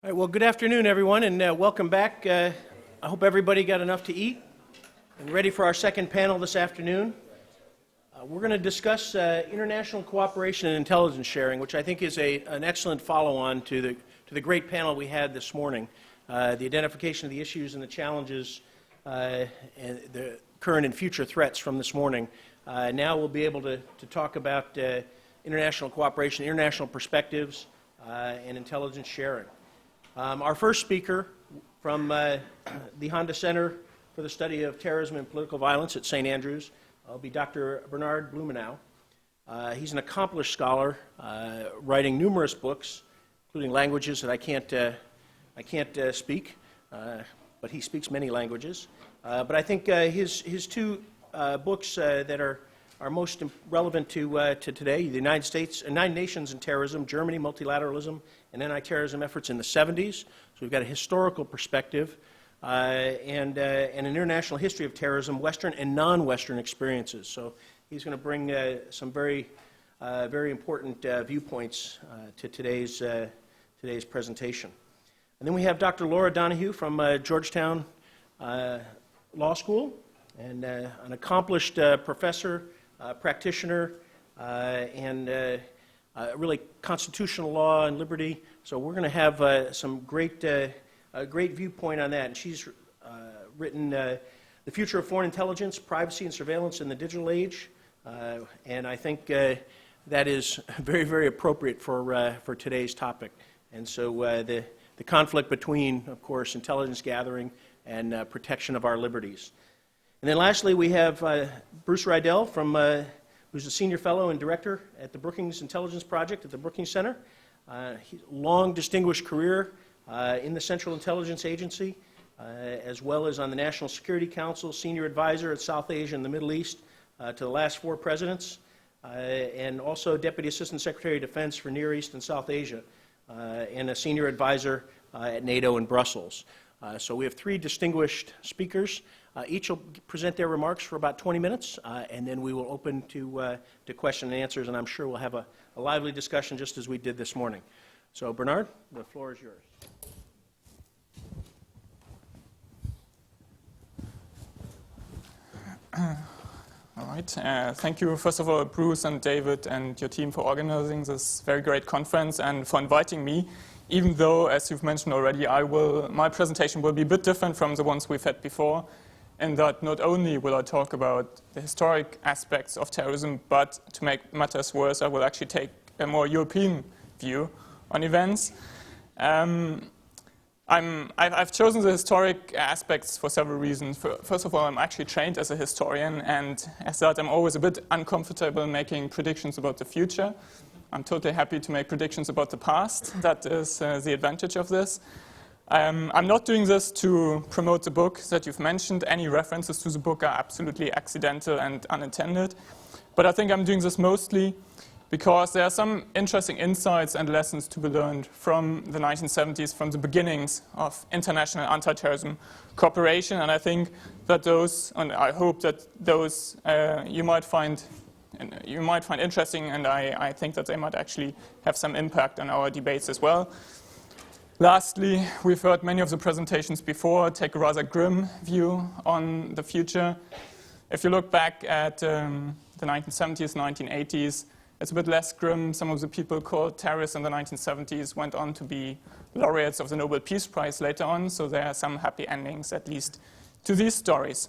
All right, well, good afternoon, everyone, and welcome back. I hope everybody got enough to eat and ready for our second panel this afternoon. We're going to discuss international cooperation and intelligence sharing, which I think is an excellent follow-on to the great panel we had this morning. The identification of the issues and the challenges and the current and future threats from this morning. Now we'll be able to talk about international cooperation, international perspectives, and intelligence sharing. Our first speaker from the Handa Center for the Study of Terrorism and Political Violence at St. Andrews will be Dr. Bernhard Blumenau. He's an accomplished scholar, writing numerous books, including languages that I can't speak, but he speaks many languages. But I think his two books that are most relevant to today, the United States, United Nations and Terrorism, Germany, Multilateralism, and Anti-Terrorism Efforts in the 70s. So we've got a historical perspective and an international history of terrorism, Western and non-Western experiences. So he's going to bring some very important viewpoints to today's presentation. And then we have Dr. Laura Donohue from Georgetown Law School, and an accomplished professor, practitioner, and really constitutional law and liberty. So we're going to have some great viewpoint on that. And she's written The Future of Foreign Intelligence, Privacy and Surveillance in the Digital Age. And I think that is very, very appropriate for today's topic. And so the conflict between, of course, intelligence gathering and protection of our liberties. And then lastly, we have Bruce Riedel, who's a senior fellow and director at the Brookings Intelligence Project at the Brookings Center. He's a long, distinguished career in the Central Intelligence Agency, as well as on the National Security Council, senior advisor at South Asia and the Middle East to the last 4 presidents, and also Deputy Assistant Secretary of Defense for Near East and South Asia, and a senior advisor at NATO in Brussels. So we have 3 distinguished speakers. Each will present their remarks for about 20 minutes, and then we will open to question and answers, and I'm sure we'll have a lively discussion just as we did this morning. So, Bernhard, the floor is yours. All right. Thank you, first of all, Bruce and David and your team for organizing this very great conference and for inviting me, even though, as you've mentioned already, my presentation will be a bit different from the ones we've had before, in that not only will I talk about the historic aspects of terrorism, but to make matters worse, I will actually take a more European view on events. I've chosen the historic aspects for several reasons. First of all, I'm actually trained as a historian, and as that, I'm always a bit uncomfortable making predictions about the future. I'm totally happy to make predictions about the past. That is the advantage of this. I'm not doing this to promote the book that you've mentioned. Any references to the book are absolutely accidental and unintended. But I think I'm doing this mostly because there are some interesting insights and lessons to be learned from the 1970s, from the beginnings of international anti-terrorism cooperation. And I think that those, and I hope that those you might find interesting, and I think that they might actually have some impact on our debates as well. Lastly, we've heard many of the presentations before take a rather grim view on the future. If you look back at the 1970s, 1980s, it's a bit less grim. Some of the people called terrorists in the 1970s went on to be laureates of the Nobel Peace Prize later on, so there are some happy endings, at least, to these stories.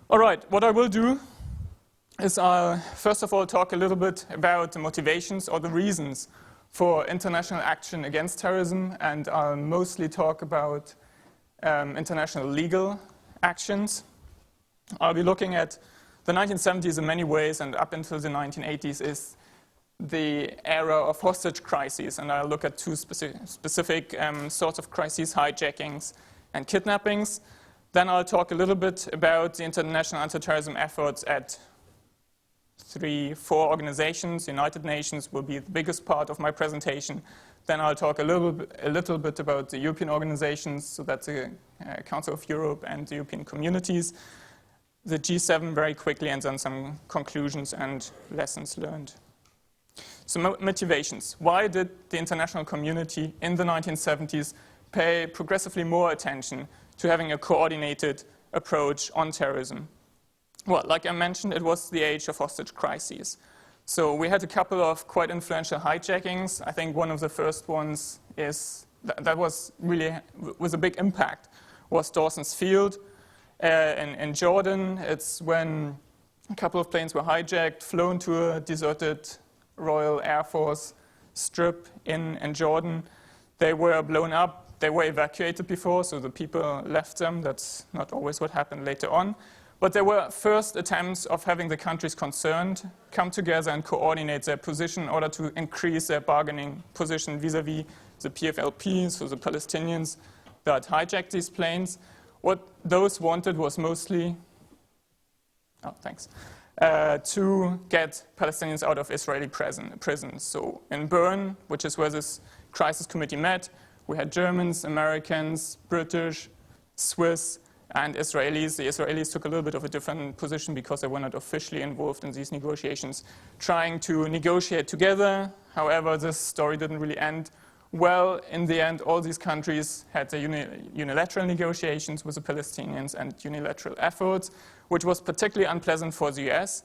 All right, what I will do is I'll first of all talk a little bit about the motivations or the reasons for international action against terrorism, and I'll mostly talk about international legal actions. I'll be looking at the 1970s in many ways, and up until the 1980s is the era of hostage crises, and I'll look at 2 specific sorts of crises, hijackings and kidnappings. Then I'll talk a little bit about the international anti-terrorism efforts at 3-4 organizations. United Nations will be the biggest part of my presentation. Then I'll talk a little bit about the European organizations, so that's the Council of Europe and the European communities, the G7 very quickly, and then some conclusions and lessons learned. So motivations. Why did the international community in the 1970s pay progressively more attention to having a coordinated approach on terrorism. Well, like I mentioned, it was the age of hostage crises. So we had a couple of quite influential hijackings. I think one of the first ones is that was a big impact, was Dawson's Field in Jordan. It's when a couple of planes were hijacked, flown to a deserted Royal Air Force strip in Jordan. They were blown up. They were evacuated before, so the people left them. That's not always what happened later on. But there were first attempts of having the countries concerned come together and coordinate their position in order to increase their bargaining position vis-à-vis the PFLP, so the Palestinians that hijacked these planes. What those wanted was mostly, to get Palestinians out of Israeli prisons. So in Bern, which is where this crisis committee met, we had Germans, Americans, British, Swiss, and Israelis. The Israelis took a little bit of a different position because they were not officially involved in these negotiations, trying to negotiate together. However, this story didn't really end well. In the end, all these countries had their unilateral negotiations with the Palestinians and unilateral efforts, which was particularly unpleasant for the US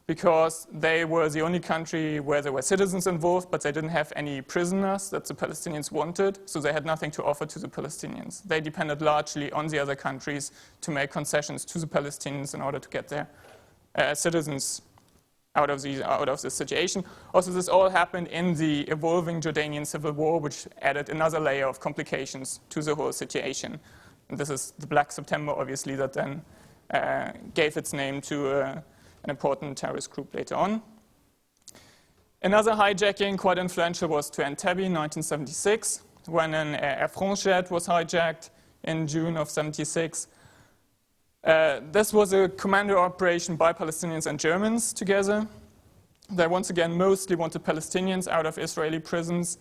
because they were the only country where there were citizens involved, but they didn't have any prisoners that the Palestinians wanted, so they had nothing to offer to the Palestinians. They depended largely on the other countries to make concessions to the Palestinians in order to get their citizens out of the situation. Also, this all happened in the evolving Jordanian civil war, which added another layer of complications to the whole situation. And this is the Black September, obviously, that then gave its name to an important terrorist group later on. Another hijacking, quite influential, was to Entebbe in 1976, when an Air France jet was hijacked in June of 76. This was a commando operation by Palestinians and Germans together. They once again mostly wanted Palestinians out of Israeli prisons.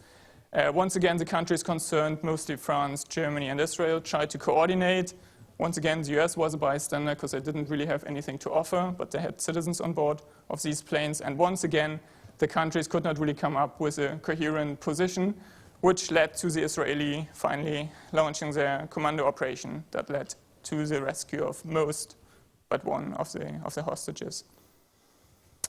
Once again, the countries concerned, mostly France, Germany, and Israel, tried to coordinate. Once again, the US was a bystander because they didn't really have anything to offer, but they had citizens on board of these planes. And once again, the countries could not really come up with a coherent position, which led to the Israeli finally launching their commando operation that led to the rescue of most but one of the hostages.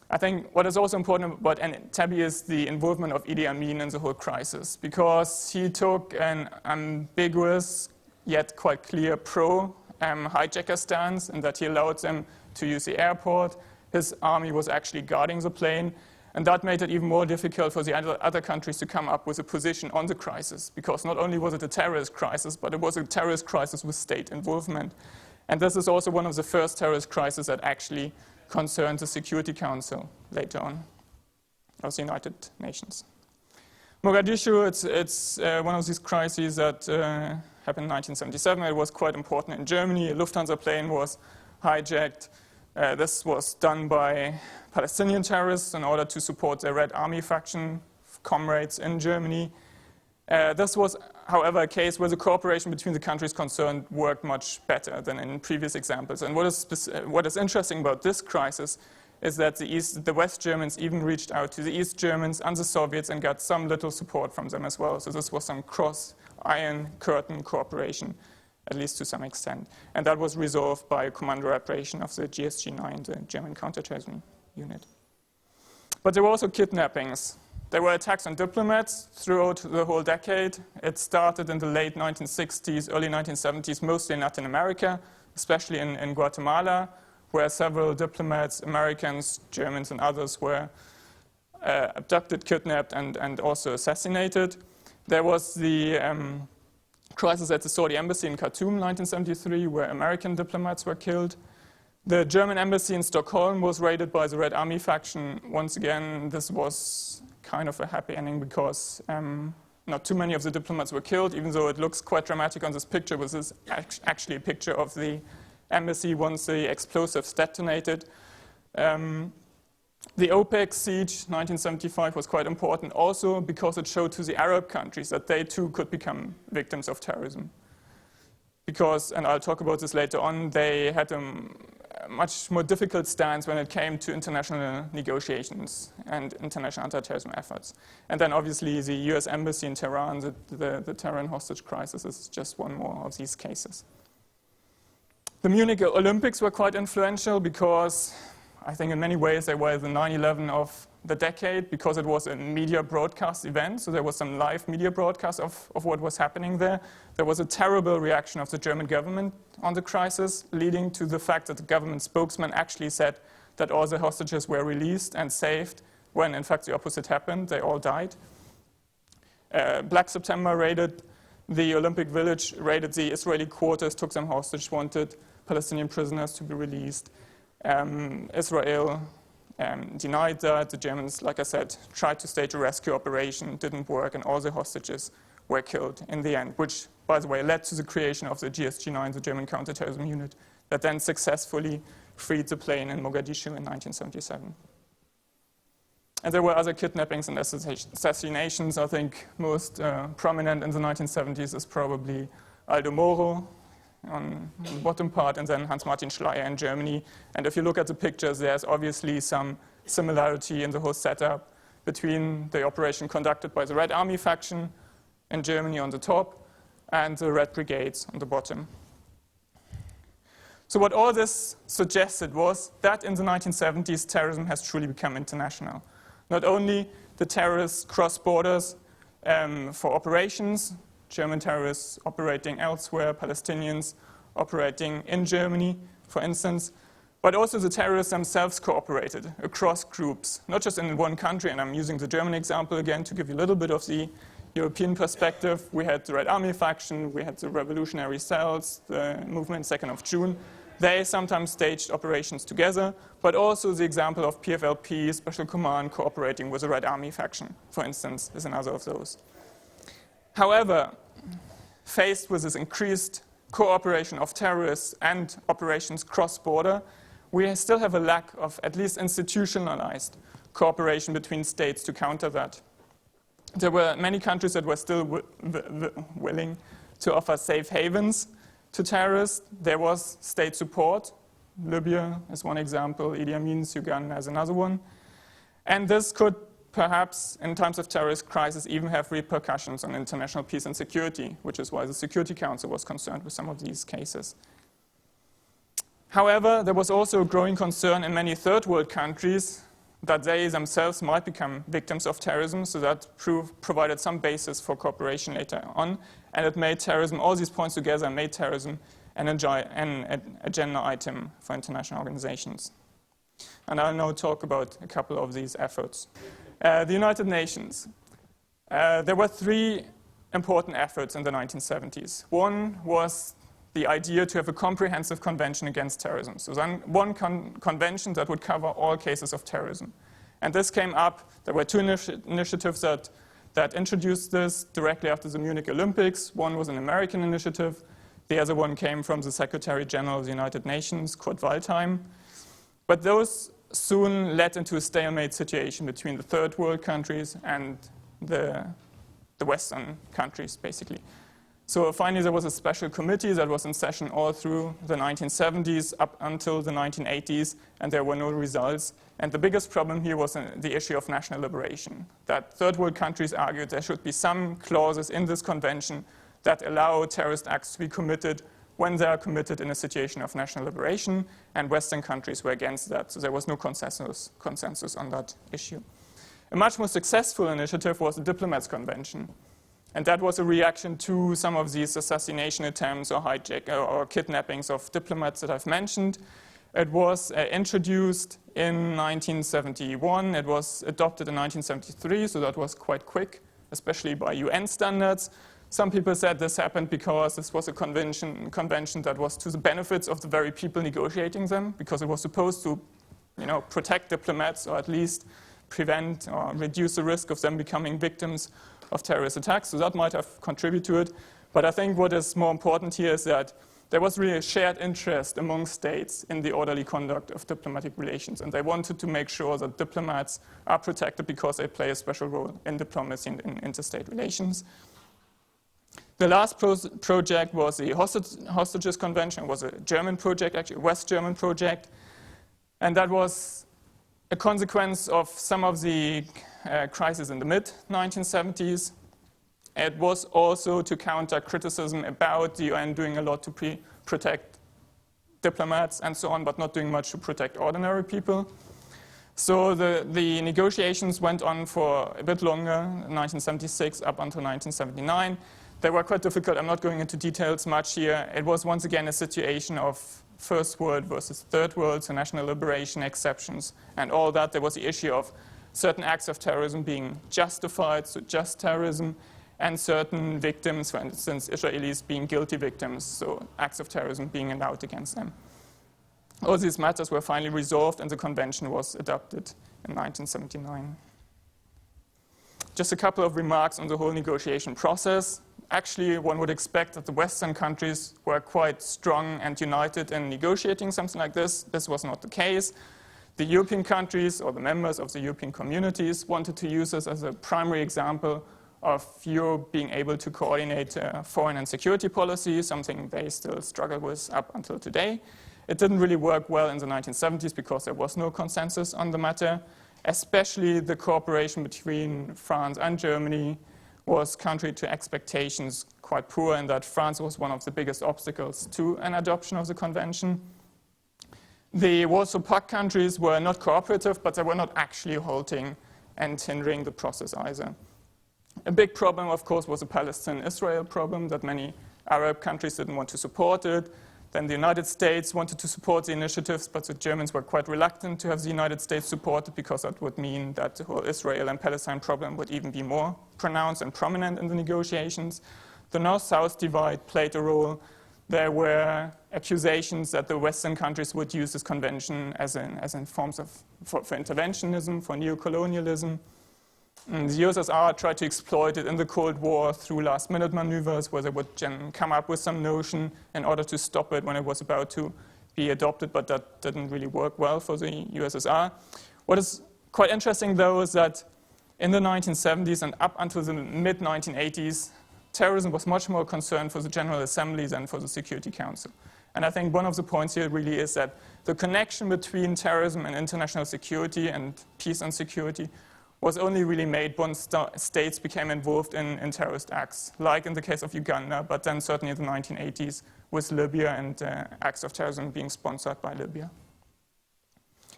I think what is also important about Entebbe is the involvement of Idi Amin in the whole crisis, because he took an ambiguous yet quite clear pro-hijacker stance in that he allowed them to use the airport. His army was actually guarding the plane, and that made it even more difficult for the other countries to come up with a position on the crisis, because not only was it a terrorist crisis, but it was a terrorist crisis with state involvement. And this is also one of the first terrorist crises that actually concerned the Security Council later on of the United Nations. Mogadishu, it's one of these crises that happened in 1977. It was quite important in Germany. A Lufthansa plane was hijacked. This was done by Palestinian terrorists in order to support their Red Army faction comrades in Germany. This was, however, a case where the cooperation between the countries concerned worked much better than in previous examples. And what is interesting about this crisis is that the West Germans even reached out to the East Germans and the Soviets and got some little support from them as well. So this was some cross-Iron Curtain cooperation, at least to some extent. And that was resolved by a commando operation of the GSG-9, the German counterterrorism unit. But there were also kidnappings. There were attacks on diplomats throughout the whole decade. It started in the late 1960s, early 1970s, mostly in Latin America, especially in Guatemala, where several diplomats, Americans, Germans, and others were abducted, kidnapped, and also assassinated. There was the crisis at the Saudi embassy in Khartoum, 1973, where American diplomats were killed. The German embassy in Stockholm was raided by the Red Army faction. Once again, this was kind of a happy ending because not too many of the diplomats were killed, even though it looks quite dramatic on this picture. This is actually a picture of the embassy once the explosives detonated. The OPEC siege, 1975, was quite important also because it showed to the Arab countries that they too could become victims of terrorism. Because, and I'll talk about this later on, they had much more difficult stance when it came to international negotiations and international anti-terrorism efforts. And then obviously the US embassy in Tehran, the terror and hostage crisis is just one more of these cases. The Munich Olympics were quite influential because I think in many ways they were the 9/11 of the decade, because it was a media broadcast event, so there was some live media broadcast of what was happening there. There was a terrible reaction of the German government on the crisis, leading to the fact that the government spokesman actually said that all the hostages were released and saved, when in fact the opposite happened. They all died. Black September raided the Olympic Village, raided the Israeli quarters, took them hostage, wanted Palestinian prisoners to be released. Israel denied that. The Germans, like I said, tried to stage a rescue operation, didn't work, and all the hostages were killed in the end, which, by the way, led to the creation of the GSG-9, the German counterterrorism unit, that then successfully freed the plane in Mogadishu in 1977. And there were other kidnappings and assassinations. I think most prominent in the 1970s is probably Aldo Moro on the bottom part, and then Hans-Martin Schleyer in Germany. And if you look at the pictures, there's obviously some similarity in the whole setup between the operation conducted by the Red Army faction in Germany on the top and the Red Brigades on the bottom. So what all this suggested was that in the 1970s, terrorism has truly become international. Not only the terrorists cross borders for operations, German terrorists operating elsewhere, Palestinians operating in Germany, for instance, but also the terrorists themselves cooperated across groups, not just in one country, and I'm using the German example again to give you a little bit of the European perspective. We had the Red Army faction, we had the revolutionary cells, the movement 2nd of June. They sometimes staged operations together, but also the example of PFLP, Special Command, cooperating with the Red Army faction, for instance, is another of those. However, faced with this increased cooperation of terrorists and operations cross-border, we still have a lack of at least institutionalized cooperation between states to counter that. There were many countries that were still willing to offer safe havens to terrorists. There was state support. Libya is one example. Idi Amin's Uganda is another one. And this could perhaps, in times of terrorist crisis, even have repercussions on international peace and security, which is why the Security Council was concerned with some of these cases. However, there was also a growing concern in many third world countries that they themselves might become victims of terrorism, so that provided some basis for cooperation later on, and it made terrorism, all these points together made terrorism an agenda item for international organizations. And I'll now talk about a couple of these efforts. The United Nations. There were three important efforts in the 1970s. One was the idea to have a comprehensive convention against terrorism. So then one convention that would cover all cases of terrorism. And this came up, there were two initiatives that introduced this directly after the Munich Olympics. One was an American initiative. The other one came from the Secretary General of the United Nations, Kurt Waldheim. But those soon led into a stalemate situation between the third world countries and the Western countries, basically. So finally, there was a special committee that was in session all through the 1970s up until the 1980s, and there were no results. And the biggest problem here was the issue of national liberation, that third world countries argued there should be some clauses in this convention that allow terrorist acts to be committed when they are committed in a situation of national liberation, and Western countries were against that, so there was no consensus on that issue. A much more successful initiative was the Diplomats Convention, and that was a reaction to some of these assassination attempts or kidnappings of diplomats that I've mentioned. It was introduced in 1971, it was adopted in 1973, so that was quite quick, especially by UN standards. Some people said this happened because this was a convention that was to the benefits of the very people negotiating them, because it was supposed to, protect diplomats or at least prevent or reduce the risk of them becoming victims of terrorist attacks. So that might have contributed to it. But I think what is more important here is that there was really a shared interest among states in the orderly conduct of diplomatic relations, and they wanted to make sure that diplomats are protected because they play a special role in diplomacy and in interstate relations. The last project was the Hostages Convention. It was a German project, actually a West German project. And that was a consequence of some of the crises in the mid-1970s. It was also to counter criticism about the UN doing a lot to protect diplomats and so on, but not doing much to protect ordinary people. So the negotiations went on for a bit longer, 1976 up until 1979. They were quite difficult. I'm not going into details much here. It was once again a situation of first world versus third world, so national liberation exceptions and all that. There was the issue of certain acts of terrorism being justified, so just terrorism, and certain victims, for instance, Israelis being guilty victims, so acts of terrorism being allowed against them. All these matters were finally resolved and the convention was adopted in 1979. Just a couple of remarks on the whole negotiation process. Actually, one would expect that the Western countries were quite strong and united in negotiating something like this. This was not the case. The European countries, or the members of the European communities, wanted to use this as a primary example of Europe being able to coordinate foreign and security policy, something they still struggle with up until today. It didn't really work well in the 1970s because there was no consensus on the matter. Especially the cooperation between France and Germany was contrary to expectations, quite poor, in that France was one of the biggest obstacles to an adoption of the convention. The Warsaw Pact countries were not cooperative, but they were not actually halting and hindering the process either. A big problem, of course, was the Palestine-Israel problem, that many Arab countries didn't want to support it. Then the United States wanted to support the initiatives, but the Germans were quite reluctant to have the United States support it because that would mean that the whole Israel and Palestine problem would even be more pronounced and prominent in the negotiations. The North-South divide played a role. There were accusations that the Western countries would use this convention as in forms of for interventionism, for neocolonialism. And the USSR tried to exploit it in the Cold War through last-minute maneuvers where they would come up with some notion in order to stop it when it was about to be adopted, but that didn't really work well for the USSR. What is quite interesting, though, is that in the 1970s and up until the mid-1980s, terrorism was much more concerned for the General Assembly than for the Security Council. And I think one of the points here really is that the connection between terrorism and international security and peace and security was only really made once states became involved in terrorist acts, like in the case of Uganda, but then certainly in the 1980s with Libya and acts of terrorism being sponsored by Libya.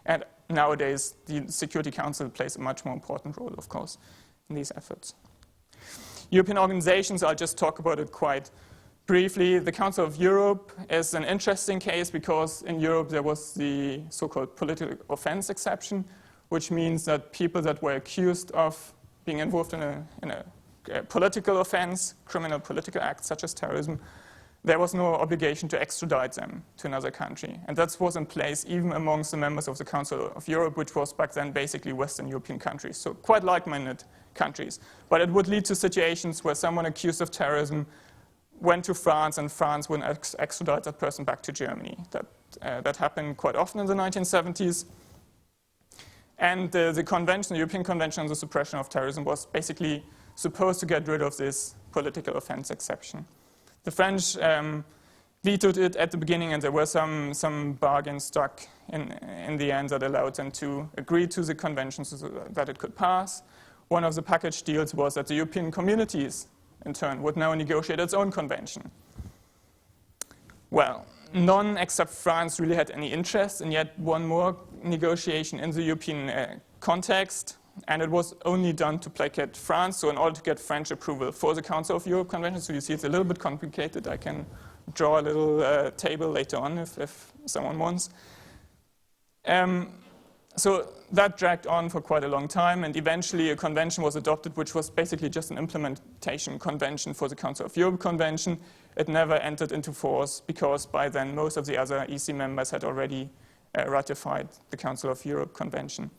And nowadays, the Security Council plays a much more important role, of course, in these efforts. European organizations, I'll just talk about it quite briefly. The Council of Europe is an interesting case because in Europe there was the so-called political offense exception, which means that people that were accused of being involved in a political offense, criminal political act such as terrorism, there was no obligation to extradite them to another country. And that was in place even amongst the members of the Council of Europe, which was back then basically Western European countries, so quite like-minded countries. But it would lead to situations where someone accused of terrorism went to France and France would extradite that person back to Germany. That happened quite often in the 1970s. And the convention, the European Convention on the Suppression of Terrorism, was basically supposed to get rid of this political offense exception. The French vetoed it at the beginning, and there were some bargains struck in the end that allowed them to agree to the convention so that it could pass. One of the package deals was that the European communities, in turn, would now negotiate its own convention. Well, none except France really had any interest in yet one more negotiation in the European context, and it was only done to placate France, so in order to get French approval for the Council of Europe Convention. So you see it's a little bit complicated. I can draw a little table later on if someone wants. So that dragged on for quite a long time, and eventually a convention was adopted, which was basically just an implementation convention for the Council of Europe Convention. It never entered into force because by then most of the other EC members had already ratified the Council of Europe Convention.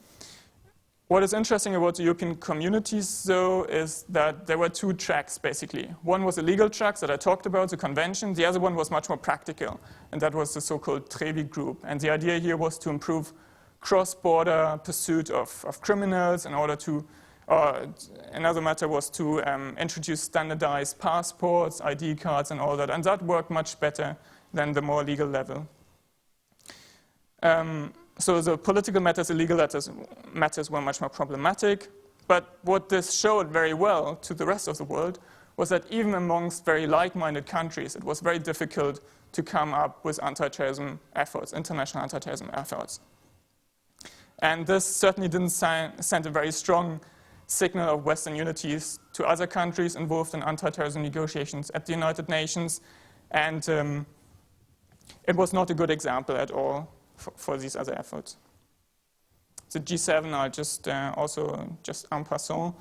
What is interesting about the European communities, though, is that there were two tracks, basically. One was a legal track that I talked about, the convention. The other one was much more practical, and that was the so-called Trevi group. And the idea here was to improve cross-border pursuit of criminals in order to Another matter was to introduce standardized passports, ID cards, and all that, and that worked much better than the more legal level. So the political matters, the legal matters were much more problematic, but what this showed very well to the rest of the world was that even amongst very like-minded countries, it was very difficult to come up with anti-terrorism efforts, international anti-terrorism efforts. And this certainly didn't send a very strong signal of Western unities to other countries involved in anti-terrorism negotiations at the United Nations, and it was not a good example at all for these other efforts. The G7 are just en passant.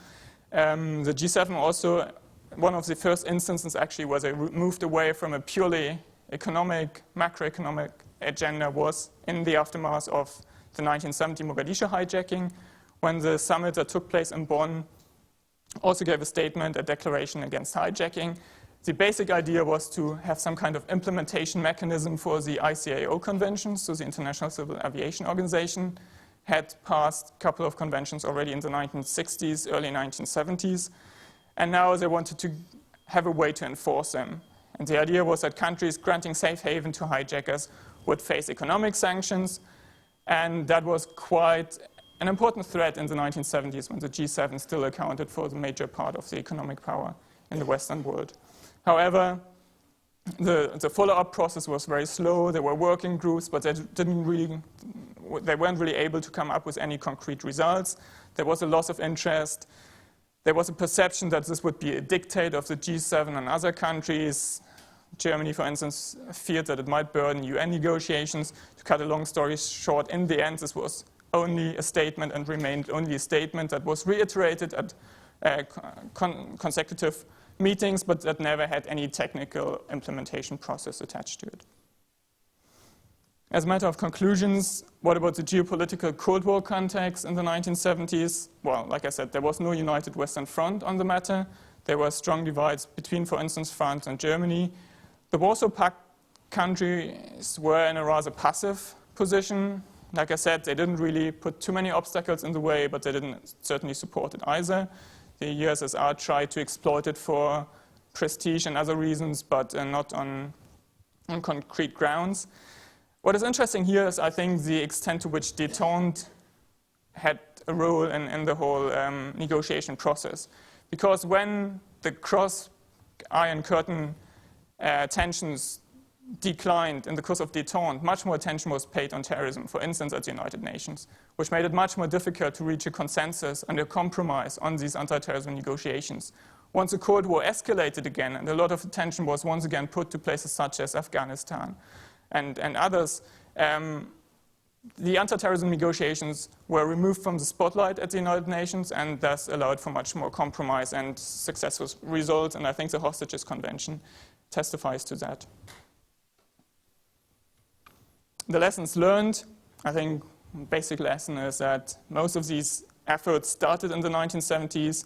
The G7 also, one of the first instances actually where they moved away from a purely economic, macroeconomic agenda was in the aftermath of the 1970 Mogadishu hijacking, when the summit that took place in Bonn also gave a statement, a declaration against hijacking. The basic idea was to have some kind of implementation mechanism for the ICAO convention, so the International Civil Aviation Organization had passed a couple of conventions already in the 1960s, early 1970s, and now they wanted to have a way to enforce them. And the idea was that countries granting safe haven to hijackers would face economic sanctions, and that was quite an important threat in the 1970s when the G7 still accounted for the major part of the economic power in the Western world. However, the follow-up process was very slow. There were working groups, but they weren't really able to come up with any concrete results. There was a loss of interest. There was a perception that this would be a dictate of the G7 and other countries. Germany, for instance, feared that it might burden UN negotiations. To cut a long story short, in the end, this was only a statement and remained only a statement that was reiterated at consecutive meetings, but that never had any technical implementation process attached to it. As a matter of conclusions, what about the geopolitical Cold War context in the 1970s? Well, like I said, there was no united Western front on the matter. There were strong divides between, for instance, France and Germany. The Warsaw Pact countries were in a rather passive position. Like I said, they didn't really put too many obstacles in the way, but they didn't certainly support it either. The USSR tried to exploit it for prestige and other reasons, but not on concrete grounds. What is interesting here is, I think, the extent to which détente had a role in the whole negotiation process. Because when the cross-Iron Curtain tensions declined in the course of détente, much more attention was paid on terrorism, for instance, at the United Nations, which made it much more difficult to reach a consensus and a compromise on these anti-terrorism negotiations. Once the Cold War escalated again, and a lot of attention was once again put to places such as Afghanistan and others, the anti-terrorism negotiations were removed from the spotlight at the United Nations and thus allowed for much more compromise and successful results, and I think the Hostages Convention testifies to that. The lessons learned, I think basic lesson is that most of these efforts started in the 1970s.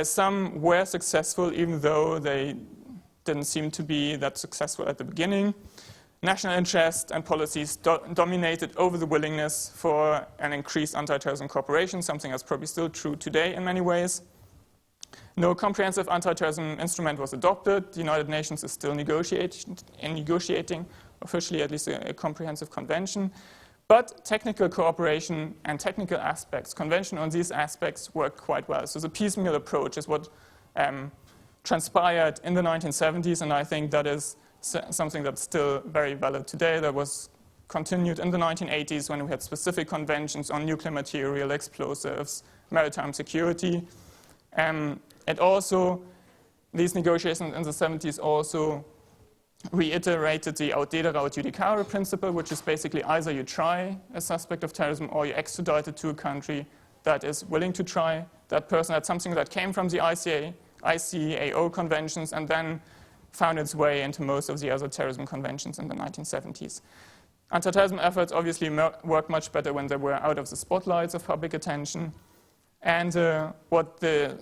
Some were successful, even though they didn't seem to be that successful at the beginning. National interest and policies dominated over the willingness for an increased anti-terrorism cooperation, something that's probably still true today in many ways. No comprehensive anti-terrorism instrument was adopted. The United Nations is still negotiating, officially at least, a comprehensive convention. But technical cooperation and technical aspects, convention on these aspects, worked quite well. So the piecemeal approach is what transpired in the 1970s, and I think that is something that's still very valid today. That was continued in the 1980s when we had specific conventions on nuclear material, explosives, maritime security. These negotiations in the 70s also reiterated the audere aut judicare principle, which is basically either you try a suspect of terrorism or you extradite it to a country that is willing to try that person. That's something that came from the ICAO conventions and then found its way into most of the other terrorism conventions in the 1970s. Anti-terrorism efforts obviously worked much better when they were out of the spotlights of public attention. And what the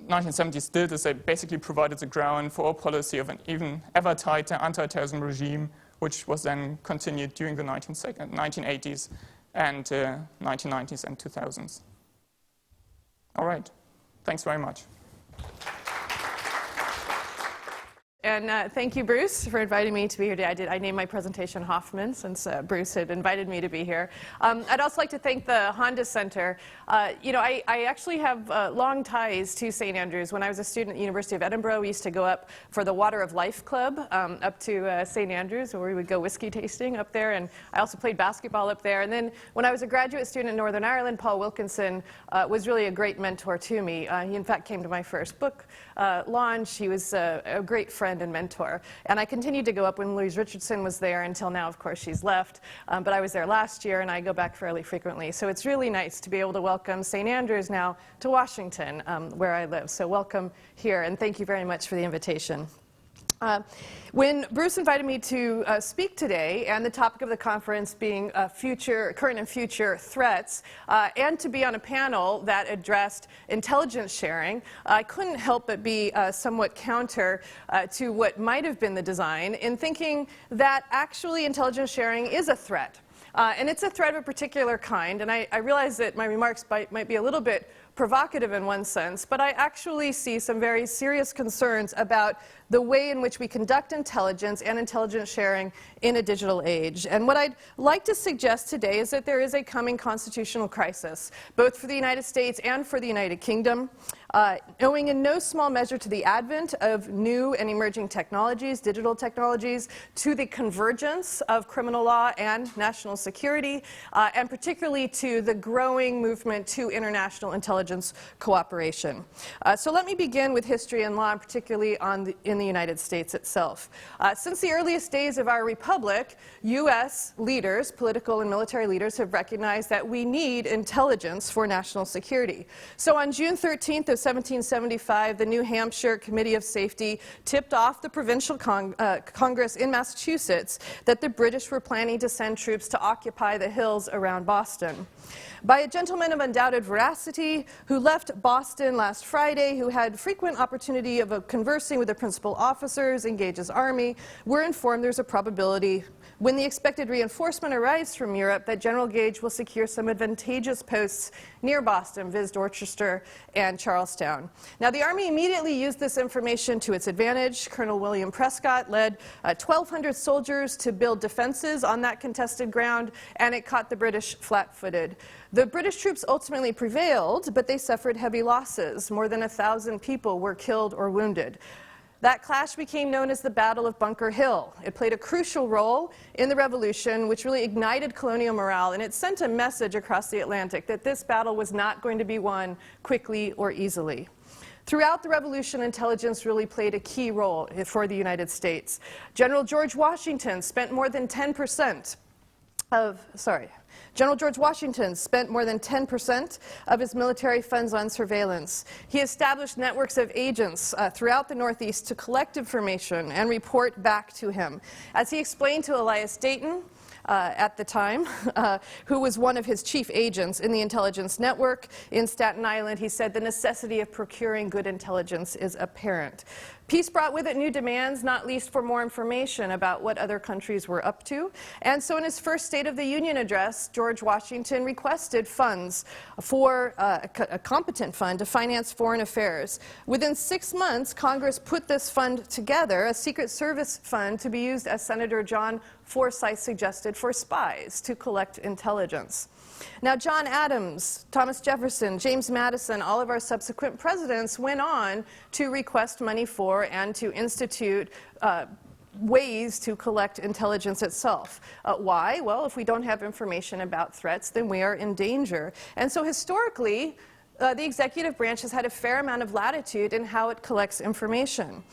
1970s did is they basically provided the ground for a policy of an even ever tighter anti-terrorism regime, which was then continued during the 1980s and 1990s and 2000s. All right. Thanks very much. And thank you, Bruce, for inviting me to be here today. I named my presentation Hoffman since Bruce had invited me to be here. I'd also like to thank the Handa Center. I actually have long ties to St. Andrews. When I was a student at the University of Edinburgh, we used to go up for the Water of Life Club up to St. Andrews, where we would go whiskey tasting up there. And I also played basketball up there. And then when I was a graduate student in Northern Ireland, Paul Wilkinson was really a great mentor to me. He, in fact, came to my first book launch. He was a great friend and mentor. And I continued to go up when Louise Richardson was there until now, of course, she's left. But I was there last year, and I go back fairly frequently. So it's really nice to be able to welcome St. Andrews now to Washington, where I live. So welcome here, and thank you very much for the invitation. When Bruce invited me to speak today, and the topic of the conference being current and future threats, and to be on a panel that addressed intelligence sharing, I couldn't help but be somewhat counter to what might have been the design in thinking that actually intelligence sharing is a threat. And it's a threat of a particular kind, and I realize that my remarks might be a little bit provocative in one sense, but I actually see some very serious concerns about the way in which we conduct intelligence and intelligence sharing in a digital age. And what I'd like to suggest today is that there is a coming constitutional crisis, both for the United States and for the United Kingdom, owing in no small measure to the advent of new and emerging technologies, digital technologies, to the convergence of criminal law and national security, and particularly to the growing movement to international intelligence cooperation. So let me begin with history and law, and particularly in the United States itself. Since the earliest days of our republic, U.S. leaders, political and military leaders, have recognized that we need intelligence for national security. So on June 13th of 1775, the New Hampshire Committee of Safety tipped off the provincial Congress in Massachusetts that the British were planning to send troops to occupy the hills around Boston. By a gentleman of undoubted veracity who left Boston last Friday, who had frequent opportunity of conversing with the principal officers, Engage's army, we're informed there's a probability, when the expected reinforcement arrives from Europe, that General Gage will secure some advantageous posts near Boston, viz. Dorchester and Charlestown. Now, the Army immediately used this information to its advantage. Colonel William Prescott led 1,200 soldiers to build defenses on that contested ground, and it caught the British flat-footed. The British troops ultimately prevailed, but they suffered heavy losses. More than 1,000 people were killed or wounded. That clash became known as the Battle of Bunker Hill. It played a crucial role in the Revolution, which really ignited colonial morale, and it sent a message across the Atlantic that this battle was not going to be won quickly or easily. Throughout the Revolution, intelligence really played a key role for the United States. General George Washington spent more than 10% of his military funds on surveillance. He established networks of agents throughout the Northeast to collect information and report back to him. As he explained to Elias Dayton, at the time, who was one of his chief agents in the intelligence network in Staten Island, he said the necessity of procuring good intelligence is apparent. Peace brought with it new demands, not least for more information about what other countries were up to. And so in his first State of the Union address, George Washington requested funds for a competent fund to finance foreign affairs. Within 6 months, Congress put this fund together, a Secret Service fund to be used, as Senator John Forsyth suggested, for spies to collect intelligence. Now, John Adams, Thomas Jefferson, James Madison, all of our subsequent presidents went on to request money for and to institute ways to collect intelligence itself. Why? Well, if we don't have information about threats, then we are in danger. And so historically, the executive branch has had a fair amount of latitude in how it collects information.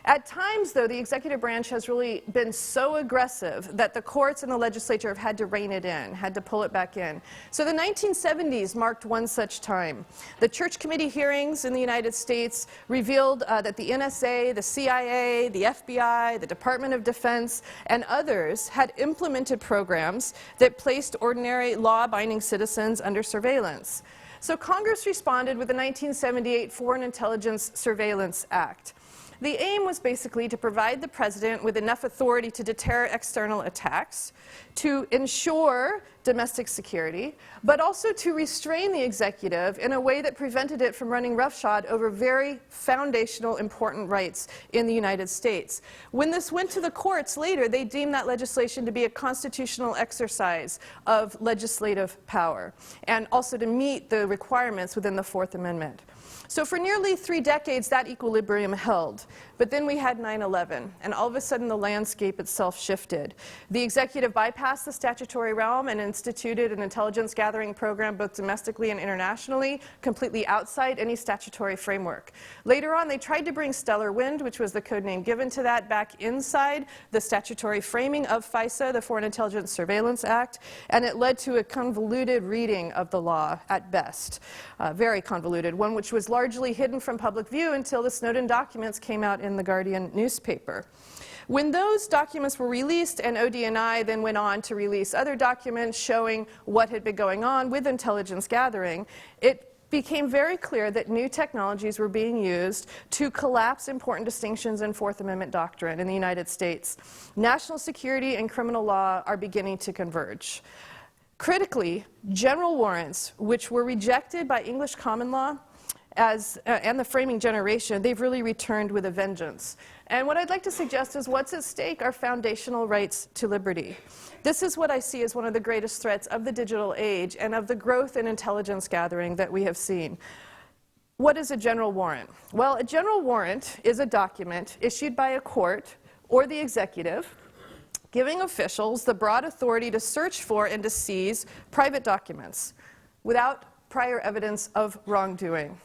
At times, though, the executive branch has really been so aggressive that the courts and the legislature have had to rein it in, had to pull it back in. So the 1970s marked one such time. The Church Committee hearings in the United States revealed that the NSA, the CIA, the FBI, the Department of Defense, and others had implemented programs that placed ordinary law-abiding citizens under surveillance. So Congress responded with the 1978 Foreign Intelligence Surveillance Act. The aim was basically to provide the president with enough authority to deter external attacks, to ensure domestic security, but also to restrain the executive in a way that prevented it from running roughshod over very foundational, important rights in the United States. When this went to the courts later, they deemed that legislation to be a constitutional exercise of legislative power, and also to meet the requirements within the Fourth Amendment. So for nearly 3 decades, that equilibrium held. But then we had 9/11, and all of a sudden the landscape itself shifted. The executive bypassed the statutory realm and instituted an intelligence gathering program both domestically and internationally, completely outside any statutory framework. Later on, they tried to bring stellar wind, which was the code name given to that, back inside the statutory framing of FISA, the Foreign Intelligence Surveillance Act, and it led to a convoluted reading of the law at best. Very convoluted, one which was largely hidden from public view until the Snowden documents came out in the Guardian newspaper. When those documents were released, and ODNI then went on to release other documents showing what had been going on with intelligence gathering, it became very clear that new technologies were being used to collapse important distinctions in Fourth Amendment doctrine in the United States. National security and criminal law are beginning to converge. Critically, general warrants, which were rejected by English common law, and the framing generation, they've really returned with a vengeance. And what I'd like to suggest is what's at stake are foundational rights to liberty. This is what I see as one of the greatest threats of the digital age and of the growth in intelligence gathering that we have seen. What is a general warrant? Well, a general warrant is a document issued by a court or the executive giving officials the broad authority to search for and to seize private documents without prior evidence of wrongdoing.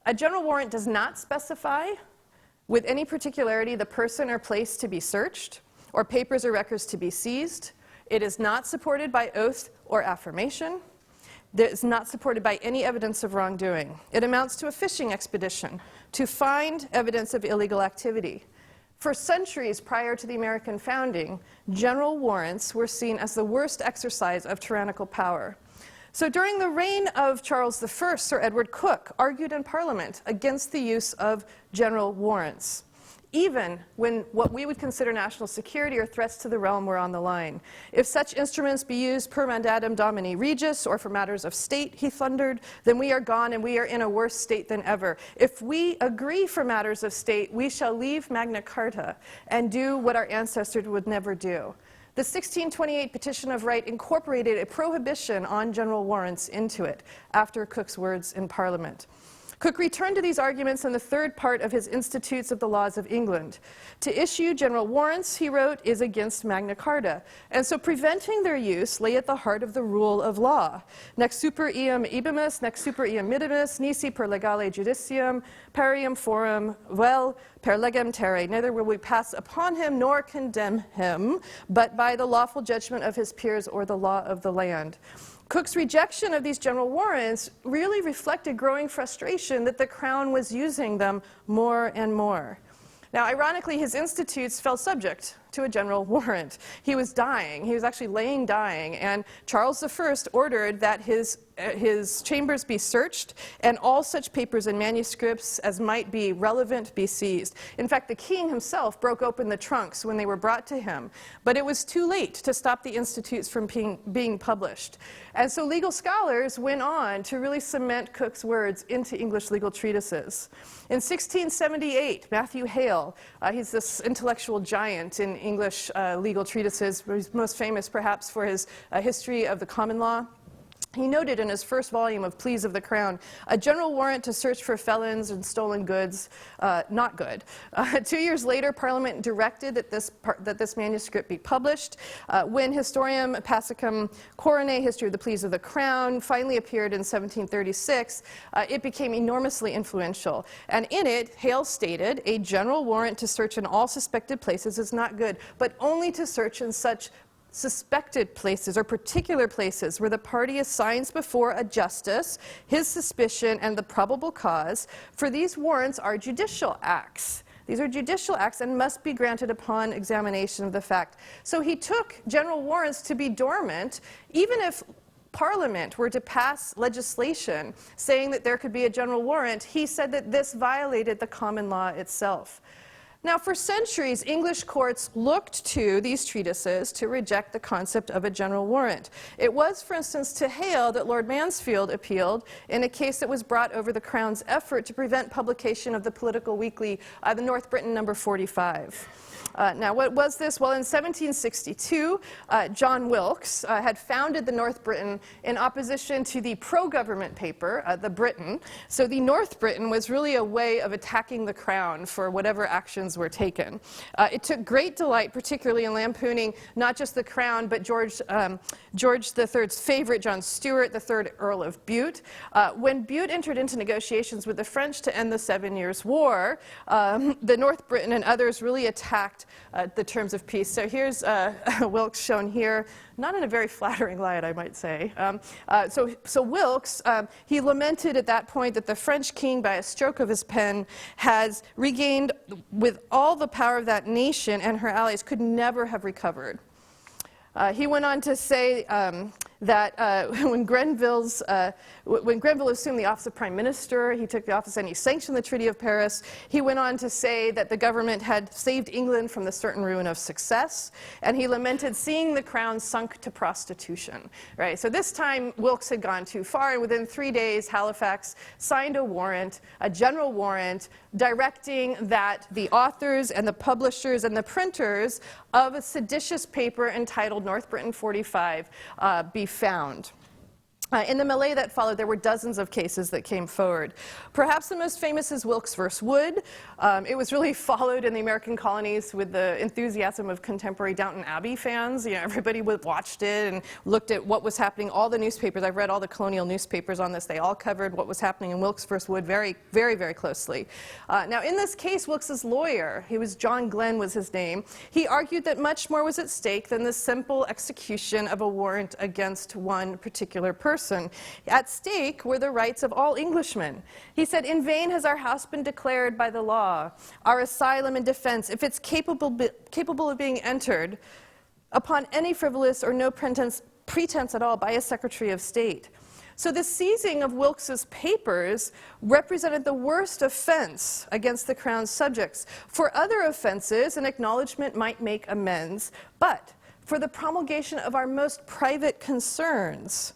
A general warrant does not specify with any particularity the person or place to be searched or papers or records to be seized. It is not supported by oath or affirmation. It is not supported by any evidence of wrongdoing. It amounts to a fishing expedition to find evidence of illegal activity. For centuries prior to the American founding, general warrants were seen as the worst exercise of tyrannical power. So during the reign of Charles I, Sir Edward Coke argued in Parliament against the use of general warrants, even when what we would consider national security or threats to the realm were on the line. If such instruments be used per mandatum domini regis, or for matters of state, he thundered, then we are gone and we are in a worse state than ever. If we agree for matters of state, we shall leave Magna Carta and do what our ancestors would never do. The 1628 Petition of Right incorporated a prohibition on general warrants into it after Coke's words in Parliament. Coke returned to these arguments in the third part of his Institutes of the Laws of England. To issue general warrants, he wrote, is against Magna Carta, and so preventing their use lay at the heart of the rule of law. Nex super eam ibimus, nex super eam mittimus, nisi per legale judicium, parium forum, vel per legem terrae. Neither will we pass upon him nor condemn him, but by the lawful judgment of his peers or the law of the land. Coke's rejection of these general warrants really reflected growing frustration that the Crown was using them more and more. Now, ironically, his institutes fell subject to a general warrant. He was dying. He was actually laying dying, and Charles I ordered that his chambers be searched and all such papers and manuscripts as might be relevant be seized. In fact, the king himself broke open the trunks when they were brought to him, but it was too late to stop the institutes from being published. And so legal scholars went on to really cement Coke's words into English legal treatises. In 1678, Matthew Hale, he's this intellectual giant in English legal treatises, he's most famous perhaps for his history of the common law. He noted in his first volume of Pleas of the Crown, a general warrant to search for felons and stolen goods, not good. 2 years later, Parliament directed that this manuscript be published. When Historiam Passicum Coronae, History of the Pleas of the Crown, finally appeared in 1736, it became enormously influential. And in it, Hale stated, a general warrant to search in all suspected places is not good, but only to search in such suspected places or particular places where the party assigns before a justice his suspicion and the probable cause, for these warrants are judicial acts. These are judicial acts and must be granted upon examination of the fact. So he took general warrants to be dormant, even if Parliament were to pass legislation saying that there could be a general warrant. He said that this violated the common law itself. Now, for centuries, English courts looked to these treatises to reject the concept of a general warrant. It was, for instance, to Hale that Lord Mansfield appealed in a case that was brought over the Crown's effort to prevent publication of the political weekly, the North Briton number 45. Now, what was this? Well, in 1762, John Wilkes had founded the North Briton in opposition to the pro-government paper, the Briton. So the North Briton was really a way of attacking the Crown for whatever actions were taken. It took great delight, particularly in lampooning not just the Crown, but George III's favorite, John Stuart, the third Earl of Bute. When Bute entered into negotiations with the French to end the 7 Years' War, the North Briton and others really attacked the terms of peace. So here's Wilkes shown here, not in a very flattering light, I might say. So Wilkes, he lamented at that point that the French king, by a stroke of his pen, has regained with all the power of that nation, and her allies could never have recovered. He went on to say that when Grenville assumed the office of Prime Minister, he took the office and he sanctioned the Treaty of Paris. He went on to say that the government had saved England from the certain ruin of success, and he lamented seeing the Crown sunk to prostitution. Right? So this time, Wilkes had gone too far, and within 3 days, Halifax signed a warrant, a general warrant, directing that the authors and the publishers and the printers of a seditious paper entitled North Briton 45 be found. In the melee that followed, there were dozens of cases that came forward. Perhaps the most famous is Wilkes v. Wood. It was really followed in the American colonies with the enthusiasm of contemporary Downton Abbey fans. You know, everybody watched it and looked at what was happening. All the newspapers, I've read all the colonial newspapers on this, they all covered what was happening in Wilkes v. Wood very, very, very closely. Now, in this case, Wilkes's lawyer, John Glenn was his name, he argued that much more was at stake than the simple execution of a warrant against one particular person. At stake were the rights of all Englishmen. He said, "In vain has our house been declared by the law, our asylum and defense, if it's capable of being entered upon any frivolous or no pretense at all by a Secretary of State." So the seizing of Wilkes's papers represented the worst offense against the Crown's subjects. For other offenses, an acknowledgement might make amends, but for the promulgation of our most private concerns,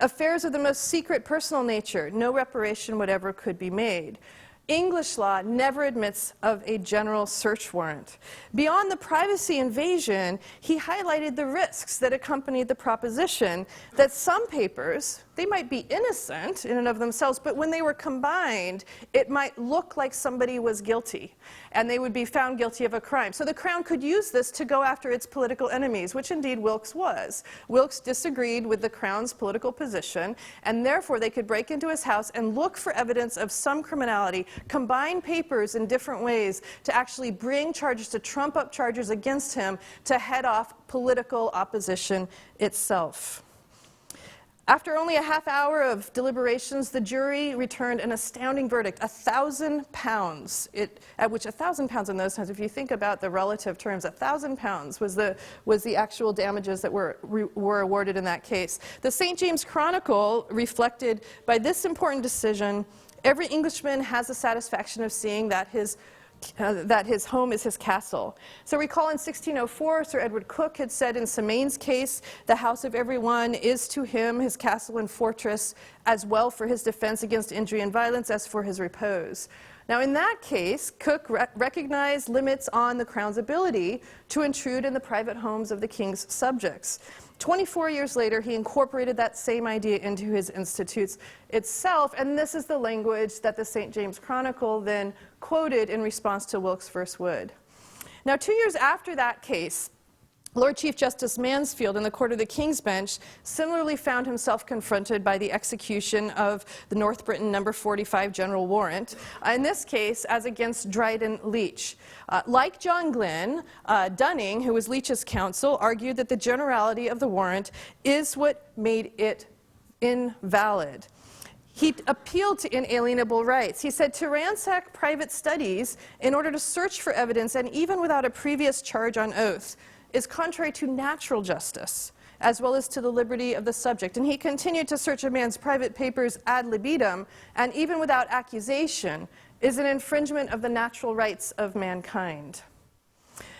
affairs of the most secret personal nature, no reparation whatever could be made. English law never admits of a general search warrant. Beyond the privacy invasion, he highlighted the risks that accompanied the proposition that some papers, they might be innocent in and of themselves, but when they were combined, it might look like somebody was guilty, and they would be found guilty of a crime. So the Crown could use this to go after its political enemies, which indeed Wilkes was. Wilkes disagreed with the Crown's political position, and therefore they could break into his house and look for evidence of some criminality, combine papers in different ways to actually bring charges, to trump up charges against him, to head off political opposition itself. After only a half hour of deliberations, the jury returned an astounding verdict, £1,000. At which £1,000 in those times, if you think about the relative terms, £1,000 was the actual damages that were awarded in that case. The St. James Chronicle reflected, by this important decision, every Englishman has the satisfaction of seeing that his home is his castle. So recall in 1604, Sir Edward Coke had said in Semane's case, the house of every one is to him his castle and fortress, as well for his defense against injury and violence as for his repose. Now in that case, Coke recognized limits on the Crown's ability to intrude in the private homes of the king's subjects. 24 years later, he incorporated that same idea into his institutes itself, and this is the language that the St. James Chronicle then quoted in response to Wilkes v. Wood. Now, 2 years after that case, Lord Chief Justice Mansfield in the Court of the King's Bench similarly found himself confronted by the execution of the North Briton number 45 general warrant, in this case as against Dryden Leach. Like John Glenn, Dunning, who was Leach's counsel, argued that the generality of the warrant is what made it invalid. He appealed to inalienable rights. He said to ransack private studies in order to search for evidence, and even without a previous charge on oath, is contrary to natural justice, as well as to the liberty of the subject. And he continued to search a man's private papers ad libitum, and even without accusation, is an infringement of the natural rights of mankind.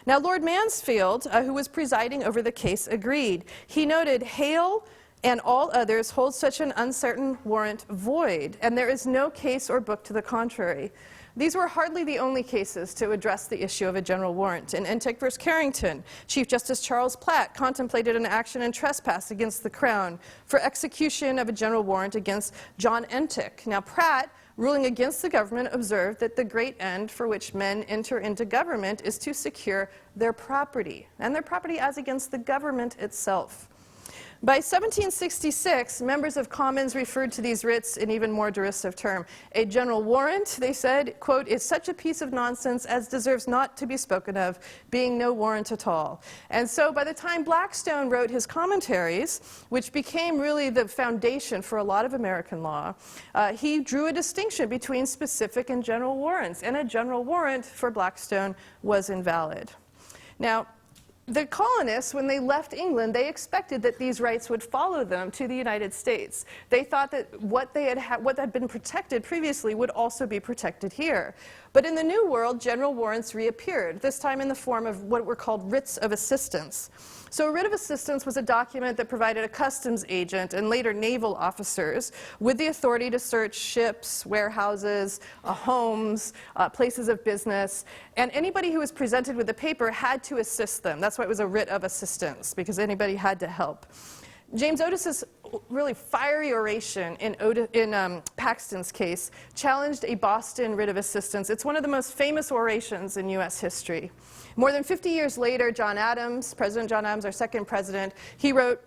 Now, Lord Mansfield, who was presiding over the case, agreed. He noted, Hale and all others hold such an uncertain warrant void, and there is no case or book to the contrary. These were hardly the only cases to address the issue of a general warrant. In Entebbe v. Carrington, Chief Justice Charles Platt contemplated an action in trespass against the Crown for execution of a general warrant against John Entick. Now, Pratt, ruling against the government, observed that the great end for which men enter into government is to secure their property, and their property as against the government itself. By 1766, members of Commons referred to these writs in even more derisive term. A general warrant, they said, quote, is such a piece of nonsense as deserves not to be spoken of, being no warrant at all. And so by the time Blackstone wrote his commentaries, which became really the foundation for a lot of American law, he drew a distinction between specific and general warrants, and a general warrant for Blackstone was invalid. Now, the colonists, when they left England, they expected that these rights would follow them to the United States. They thought that what had been protected previously would also be protected here. But in the New World, general warrants reappeared, this time in the form of what were called writs of assistance. So a writ of assistance was a document that provided a customs agent and later naval officers with the authority to search ships, warehouses, homes, places of business, and anybody who was presented with the paper had to assist them. That's why it was a writ of assistance, because anybody had to help. James Otis's really fiery oration in Paxton's case challenged a Boston writ of assistance. It's one of the most famous orations in U.S. history. More than 50 years later, President John Adams, our second president, he wrote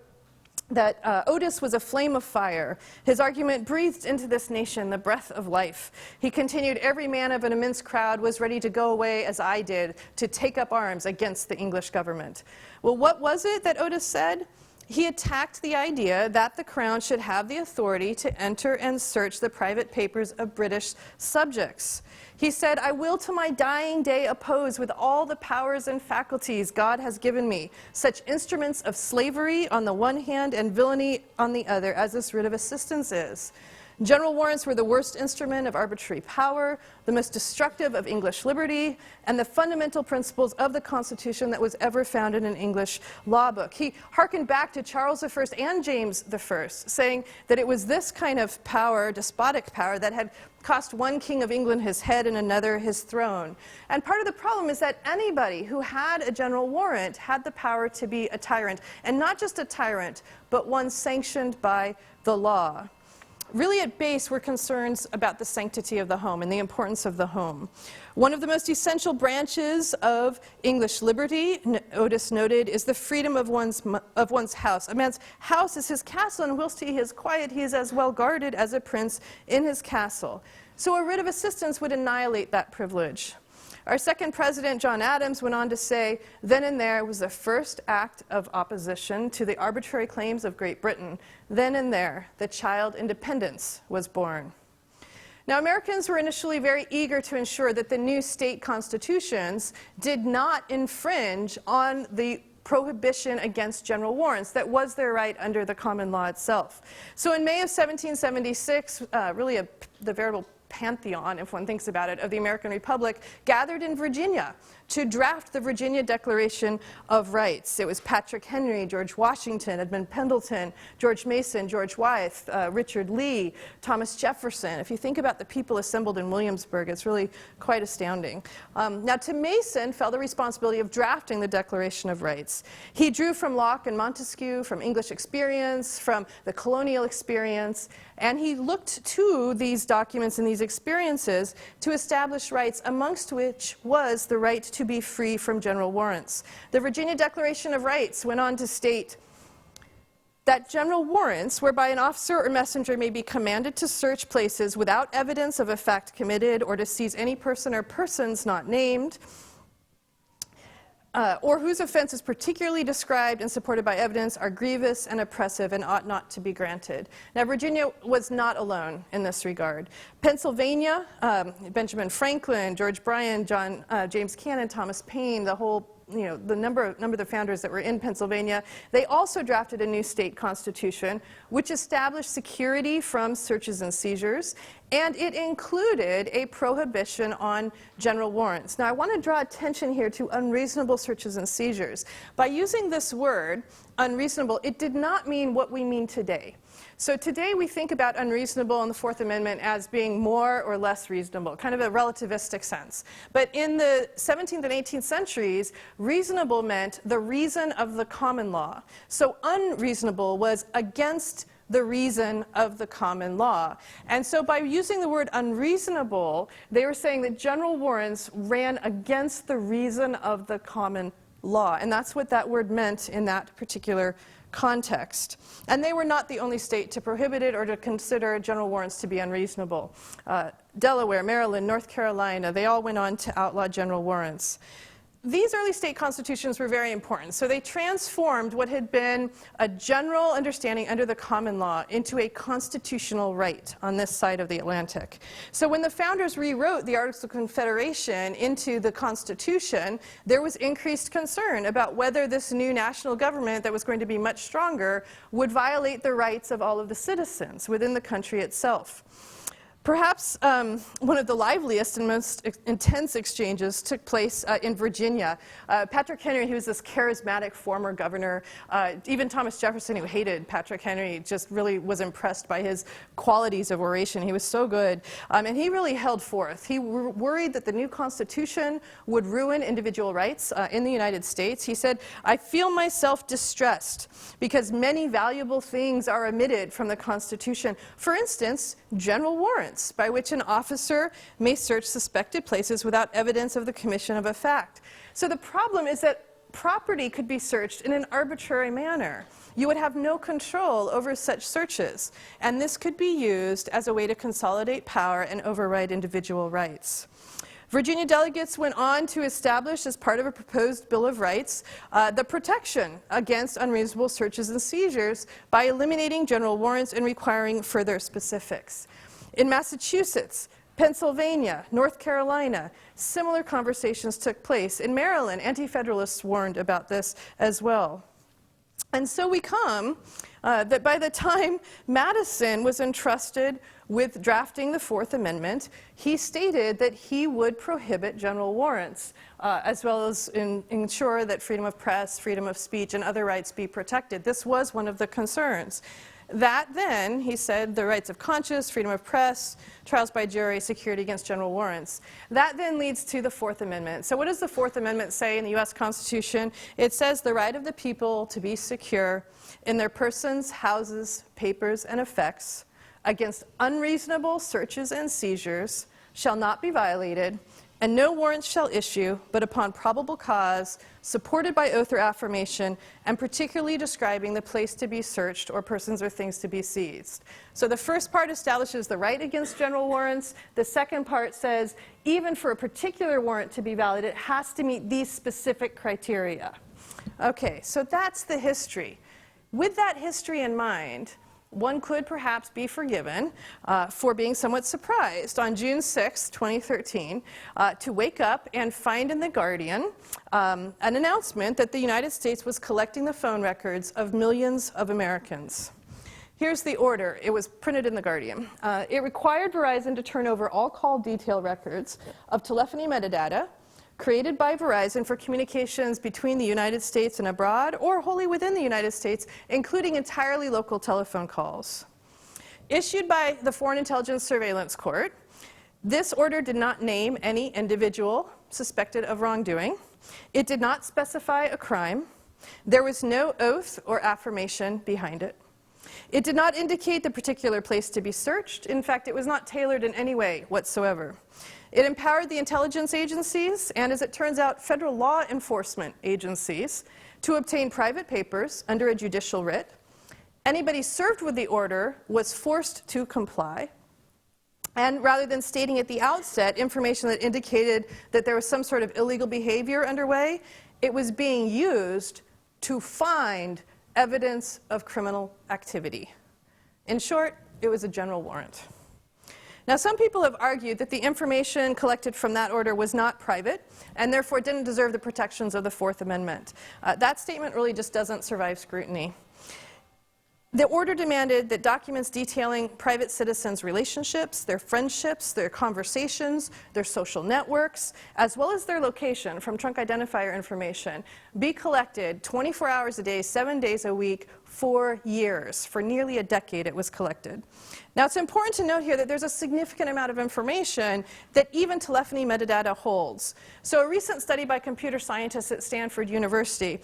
that Otis was a flame of fire. His argument breathed into this nation the breath of life. He continued, every man of an immense crowd was ready to go away as I did, to take up arms against the English government. Well, what was it that Otis said? He attacked the idea that the Crown should have the authority to enter and search the private papers of British subjects. He said, I will to my dying day oppose with all the powers and faculties God has given me such instruments of slavery on the one hand and villainy on the other, as this writ of assistance is. General warrants were the worst instrument of arbitrary power, the most destructive of English liberty, and the fundamental principles of the Constitution that was ever found in an English law book. He hearkened back to Charles I and James I, saying that it was this kind of power, despotic power, that had cost one king of England his head and another his throne. And part of the problem is that anybody who had a general warrant had the power to be a tyrant, and not just a tyrant, but one sanctioned by the law. Really at base were concerns about the sanctity of the home and the importance of the home. One of the most essential branches of English liberty, Otis noted, is the freedom of one's house. A man's house is his castle, and whilst he is quiet, he is as well guarded as a prince in his castle. So a writ of assistance would annihilate that privilege. Our second president, John Adams, went on to say, then and there was the first act of opposition to the arbitrary claims of Great Britain. Then and there, the child independence was born. Now, Americans were initially very eager to ensure that the new state constitutions did not infringe on the prohibition against general warrants. That was their right under the common law itself. So in May of 1776, the veritable pantheon, if one thinks about it, of the American Republic gathered in Virginia to draft the Virginia Declaration of Rights. It was Patrick Henry, George Washington, Edmund Pendleton, George Mason, George Wythe, Richard Lee, Thomas Jefferson. If you think about the people assembled in Williamsburg, it's really quite astounding. Now, to Mason fell the responsibility of drafting the Declaration of Rights. He drew from Locke and Montesquieu, from English experience, from the colonial experience, and he looked to these documents and these experiences to establish rights, amongst which was the right to be free from general warrants. The Virginia Declaration of Rights went on to state that general warrants, whereby an officer or messenger may be commanded to search places without evidence of a fact committed or to seize any person or persons not named, or whose offense is particularly described and supported by evidence, are grievous and oppressive and ought not to be granted. Now, Virginia was not alone in this regard. Pennsylvania, Benjamin Franklin, George Bryan, James Cannon, Thomas Paine, the whole the number of the founders that were in Pennsylvania, they also drafted a new state constitution, which established security from searches and seizures, and it included a prohibition on general warrants. Now, I want to draw attention here to unreasonable searches and seizures. By using this word, unreasonable, it did not mean what we mean today. So today we think about unreasonable in the Fourth Amendment as being more or less reasonable, kind of a relativistic sense. But in the 17th and 18th centuries, reasonable meant the reason of the common law. So unreasonable was against the reason of the common law. And so by using the word unreasonable, they were saying that general warrants ran against the reason of the common law. And that's what that word meant in that particular context. And they were not the only state to prohibit it or to consider general warrants to be unreasonable. Delaware, Maryland, North Carolina, they all went on to outlaw general warrants. These early state constitutions were very important. So they transformed what had been a general understanding under the common law into a constitutional right on this side of the Atlantic. So when the founders rewrote the Articles of Confederation into the Constitution, there was increased concern about whether this new national government that was going to be much stronger would violate the rights of all of the citizens within the country itself. Perhaps one of the liveliest and most intense exchanges took place in Virginia. Patrick Henry, he was this charismatic former governor. Even Thomas Jefferson, who hated Patrick Henry, just really was impressed by his qualities of oration. He was so good. And he really held forth. He worried that the new Constitution would ruin individual rights in the United States. He said, "I feel myself distressed because many valuable things are omitted from the Constitution. For instance, general warrants, by which an officer may search suspected places without evidence of the commission of a fact." So the problem is that property could be searched in an arbitrary manner. You would have no control over such searches, and this could be used as a way to consolidate power and override individual rights. Virginia delegates went on to establish, as part of a proposed Bill of Rights, the protection against unreasonable searches and seizures by eliminating general warrants and requiring further specifics. In Massachusetts, Pennsylvania, North Carolina, similar conversations took place. In Maryland, anti-federalists warned about this as well. And so we come that by the time Madison was entrusted with drafting the Fourth Amendment, he stated that he would prohibit general warrants, as well as ensure that freedom of press, freedom of speech, and other rights be protected. This was one of the concerns. That then, he said, the rights of conscience, freedom of press, trials by jury, security against general warrants. That then leads to the Fourth Amendment. So what does the Fourth Amendment say in the U.S. Constitution? It says the right of the people to be secure in their persons, houses, papers, and effects against unreasonable searches and seizures shall not be violated, and no warrants shall issue but upon probable cause, supported by oath or affirmation, and particularly describing the place to be searched or persons or things to be seized. So the first part establishes the right against general warrants. The second part says even for a particular warrant to be valid, it has to meet these specific criteria. Okay, so that's the history. With that history in mind, one could perhaps be forgiven for being somewhat surprised on June 6, 2013, to wake up and find in The Guardian an announcement that the United States was collecting the phone records of millions of Americans. Here's the order. It was printed in The Guardian. It required Verizon to turn over all call detail records of telephony metadata created by Verizon for communications between the United States and abroad, or wholly within the United States, including entirely local telephone calls. Issued by the Foreign Intelligence Surveillance Court, this order did not name any individual suspected of wrongdoing. It did not specify a crime. There was no oath or affirmation behind it. It did not indicate the particular place to be searched. In fact, it was not tailored in any way whatsoever. It empowered the intelligence agencies and, as it turns out, federal law enforcement agencies to obtain private papers under a judicial writ. Anybody served with the order was forced to comply. And rather than stating at the outset information that indicated that there was some sort of illegal behavior underway, it was being used to find evidence of criminal activity. In short, it was a general warrant. Now, some people have argued that the information collected from that order was not private and therefore didn't deserve the protections of the Fourth Amendment. That statement really just doesn't survive scrutiny. The order demanded that documents detailing private citizens' relationships, their friendships, their conversations, their social networks, as well as their location from trunk identifier information, be collected 24 hours a day, 7 days a week, for years. For nearly a decade it was collected. Now, it's important to note here that there's a significant amount of information that even telephony metadata holds. So a recent study by computer scientists at Stanford University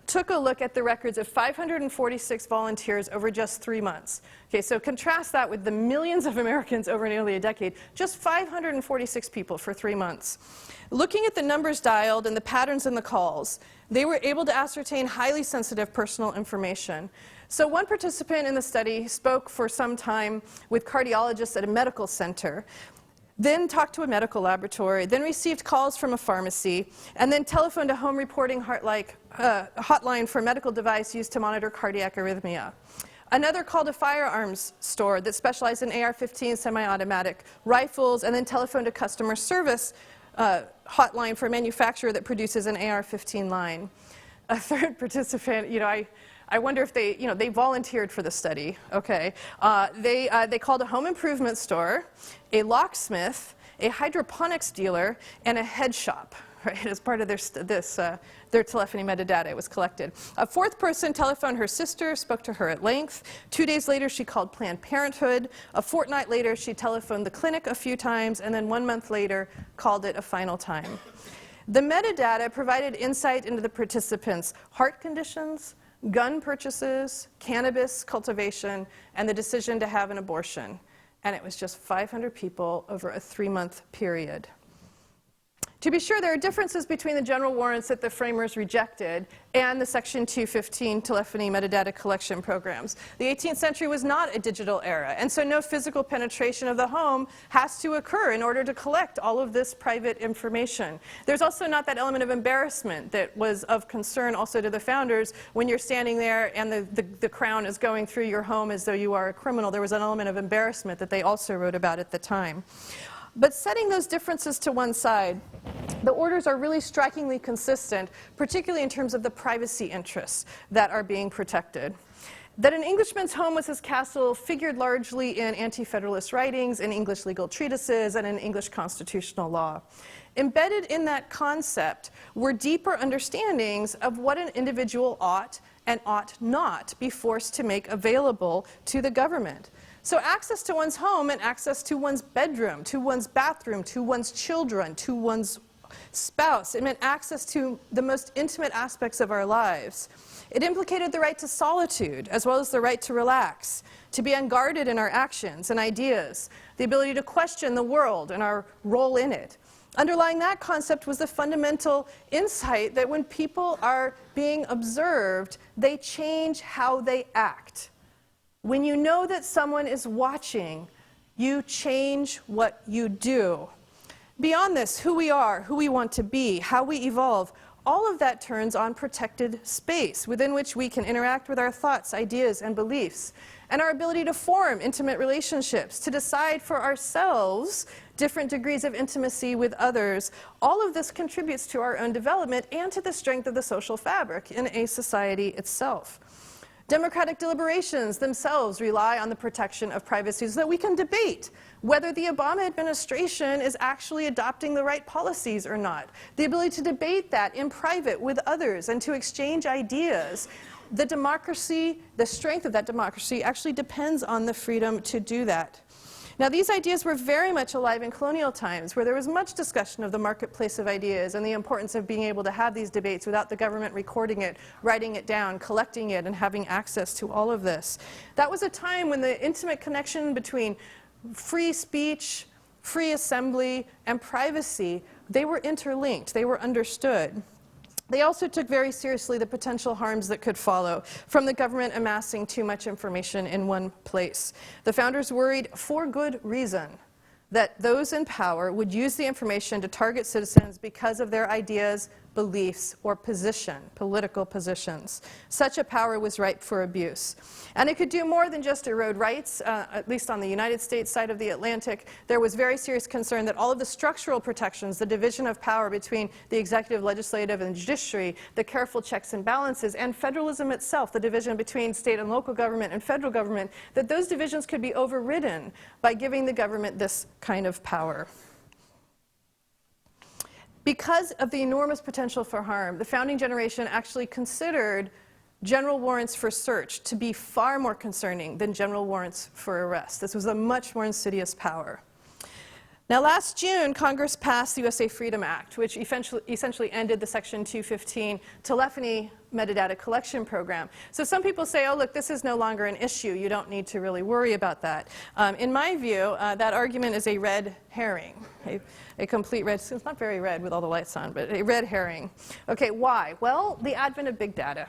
took a look at the records of 546 volunteers over just 3 months. Okay, so contrast that with the millions of Americans over nearly a decade. Just 546 people for 3 months. Looking at the numbers dialed and the patterns in the calls, they were able to ascertain highly sensitive personal information. So one participant in the study spoke for some time with cardiologists at a medical center, then talked to a medical laboratory, then received calls from a pharmacy, and then telephoned a home reporting hotline for a medical device used to monitor cardiac arrhythmia. Another called a firearms store that specialized in AR-15 semi-automatic rifles, and then telephoned a customer service hotline for a manufacturer that produces an AR-15 line. A third participant, I wonder if they volunteered for the study. Okay, they called a home improvement store, a locksmith, a hydroponics dealer, and a head shop. Right, as part of their telephony metadata, it was collected. A fourth person telephoned her sister, spoke to her at length. 2 days later, she called Planned Parenthood. A fortnight later, she telephoned the clinic a few times, and then 1 month later, called it a final time. The metadata provided insight into the participants' heart conditions, gun purchases, cannabis cultivation, and the decision to have an abortion. And it was just 500 people over a 3-month period. To be sure, there are differences between the general warrants that the framers rejected and the Section 215 telephony metadata collection programs. The 18th century was not a digital era, and so no physical penetration of the home has to occur in order to collect all of this private information. There's also not that element of embarrassment that was of concern also to the founders when you're standing there and the crown is going through your home as though you are a criminal. There was an element of embarrassment that they also wrote about at the time. But setting those differences to one side, the orders are really strikingly consistent, particularly in terms of the privacy interests that are being protected. That an Englishman's home was his castle figured largely in anti-federalist writings, in English legal treatises, and in English constitutional law. Embedded in that concept were deeper understandings of what an individual ought and ought not be forced to make available to the government. So access to one's home and access to one's bedroom, to one's bathroom, to one's children, to one's spouse, it meant access to the most intimate aspects of our lives. It implicated the right to solitude, as well as the right to relax, to be unguarded in our actions and ideas, the ability to question the world and our role in it. Underlying that concept was the fundamental insight that when people are being observed, they change how they act. When you know that someone is watching, you change what you do. Beyond this, who we are, who we want to be, how we evolve, all of that turns on protected space within which we can interact with our thoughts, ideas, and beliefs, and our ability to form intimate relationships, to decide for ourselves different degrees of intimacy with others. All of this contributes to our own development and to the strength of the social fabric in a society itself. Democratic deliberations themselves rely on the protection of privacy so that we can debate whether the Obama administration is actually adopting the right policies or not. The ability to debate that in private with others and to exchange ideas. The democracy, the strength of that democracy actually depends on the freedom to do that. Now, these ideas were very much alive in colonial times, where there was much discussion of the marketplace of ideas and the importance of being able to have these debates without the government recording it, writing it down, collecting it, and having access to all of this. That was a time when the intimate connection between free speech, free assembly, and privacy, they were interlinked, they were understood. They also took very seriously the potential harms that could follow from the government amassing too much information in one place. The founders worried, for good reason, that those in power would use the information to target citizens because of their ideas, beliefs, or political positions. Such a power was ripe for abuse. And it could do more than just erode rights, at least on the United States side of the Atlantic. There was very serious concern that all of the structural protections, the division of power between the executive, legislative, and judiciary, the careful checks and balances, and federalism itself, the division between state and local government and federal government, that those divisions could be overridden by giving the government this kind of power. Because of the enormous potential for harm, the founding generation actually considered general warrants for search to be far more concerning than general warrants for arrest. This was a much more insidious power. Now, last June, Congress passed the USA Freedom Act, which essentially ended the Section 215 telephony metadata collection program. So some people say, oh, look, this is no longer an issue. You don't need to really worry about that. In my view, that argument is a red herring, a complete red, it's not very red with all the lights on, but a red herring. Okay, why? Well, the advent of big data.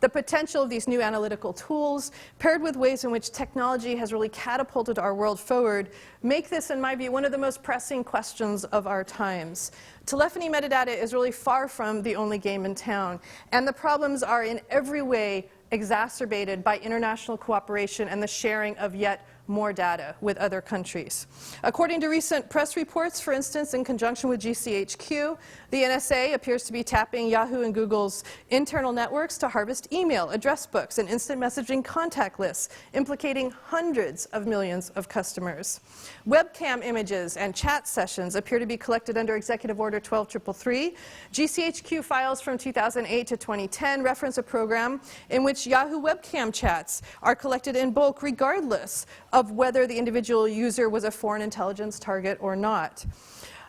The potential of these new analytical tools, paired with ways in which technology has really catapulted our world forward, make this, in my view, one of the most pressing questions of our times. Telephony metadata is really far from the only game in town, and the problems are in every way exacerbated by international cooperation and the sharing of yet more data with other countries. According to recent press reports, for instance, in conjunction with GCHQ, the NSA appears to be tapping Yahoo and Google's internal networks to harvest email, address books, and instant messaging contact lists, implicating hundreds of millions of customers. Webcam images and chat sessions appear to be collected under Executive Order 12333. GCHQ files from 2008 to 2010 reference a program in which Yahoo webcam chats are collected in bulk regardless of whether the individual user was a foreign intelligence target or not.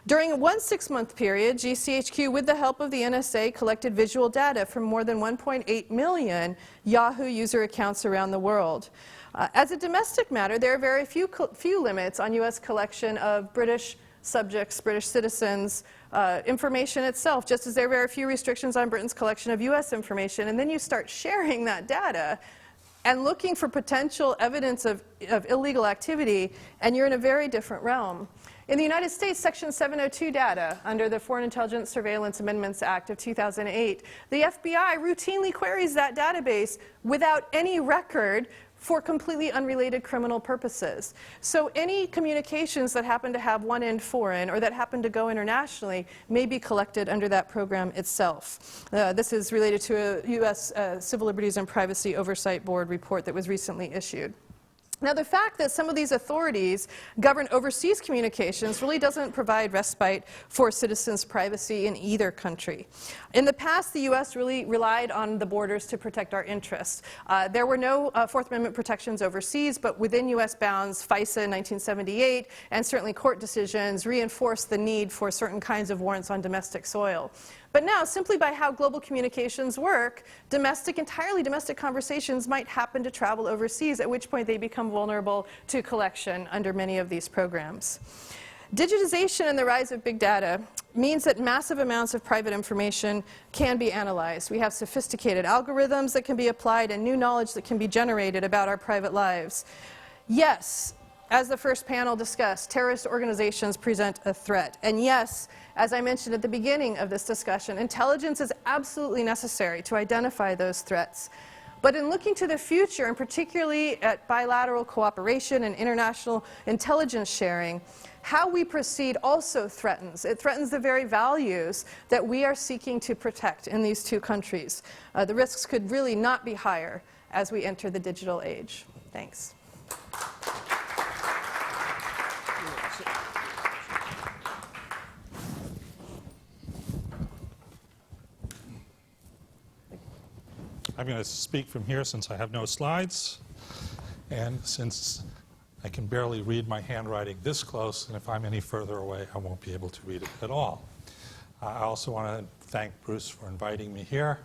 During one 6-month period, GCHQ, with the help of the NSA, collected visual data from more than 1.8 million Yahoo user accounts around the world. As a domestic matter, there are very few limits on U.S. collection of British subjects, British citizens, information itself, just as there are very few restrictions on Britain's collection of U.S. information. And then you start sharing that data and looking for potential evidence of illegal activity, and you're in a very different realm. In the United States, Section 702 data under the Foreign Intelligence Surveillance Amendments Act of 2008, the FBI routinely queries that database without any record for completely unrelated criminal purposes. So any communications that happen to have one end foreign or that happen to go internationally may be collected under that program itself. This is related to a U.S. Civil Liberties and Privacy Oversight Board report that was recently issued. Now, the fact that some of these authorities govern overseas communications really doesn't provide respite for citizens' privacy in either country. In the past, the U.S. really relied on the borders to protect our interests. There were no Fourth Amendment protections overseas, but within U.S. bounds, FISA in 1978 and certainly court decisions reinforced the need for certain kinds of warrants on domestic soil. But now, simply by how global communications work, entirely domestic conversations might happen to travel overseas, at which point they become vulnerable to collection under many of these programs. Digitization and the rise of big data means that massive amounts of private information can be analyzed. We have sophisticated algorithms that can be applied and new knowledge that can be generated about our private lives. Yes, as the first panel discussed, terrorist organizations present a threat. And yes, as I mentioned at the beginning of this discussion, intelligence is absolutely necessary to identify those threats. But in looking to the future, and particularly at bilateral cooperation and international intelligence sharing, how we proceed also threatens. It threatens the very values that we are seeking to protect in these two countries. The risks could really not be higher as we enter the digital age. Thanks. I'm going to speak from here since I have no slides, and since I can barely read my handwriting this close, and if I'm any further away, I won't be able to read it at all. I also want to thank Bruce for inviting me here,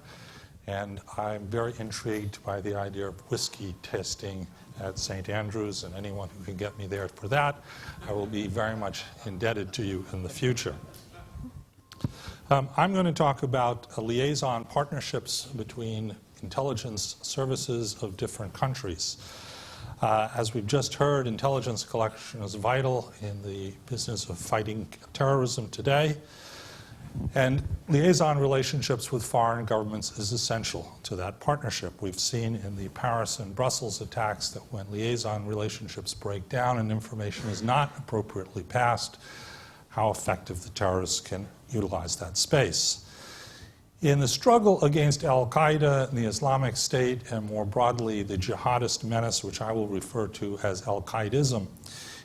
and I'm very intrigued by the idea of whiskey testing at St. Andrews, and anyone who can get me there for that, I will be very much indebted to you in the future. I'm going to talk about liaison partnerships between intelligence services of different countries. As we've just heard, intelligence collection is vital in the business of fighting terrorism today. And liaison relationships with foreign governments is essential to that partnership. We've seen in the Paris and Brussels attacks that when liaison relationships break down and information is not appropriately passed, how effective the terrorists can utilize that space. In the struggle against al-Qaeda, the Islamic State, and more broadly the jihadist menace, which I will refer to as al-Qaedism,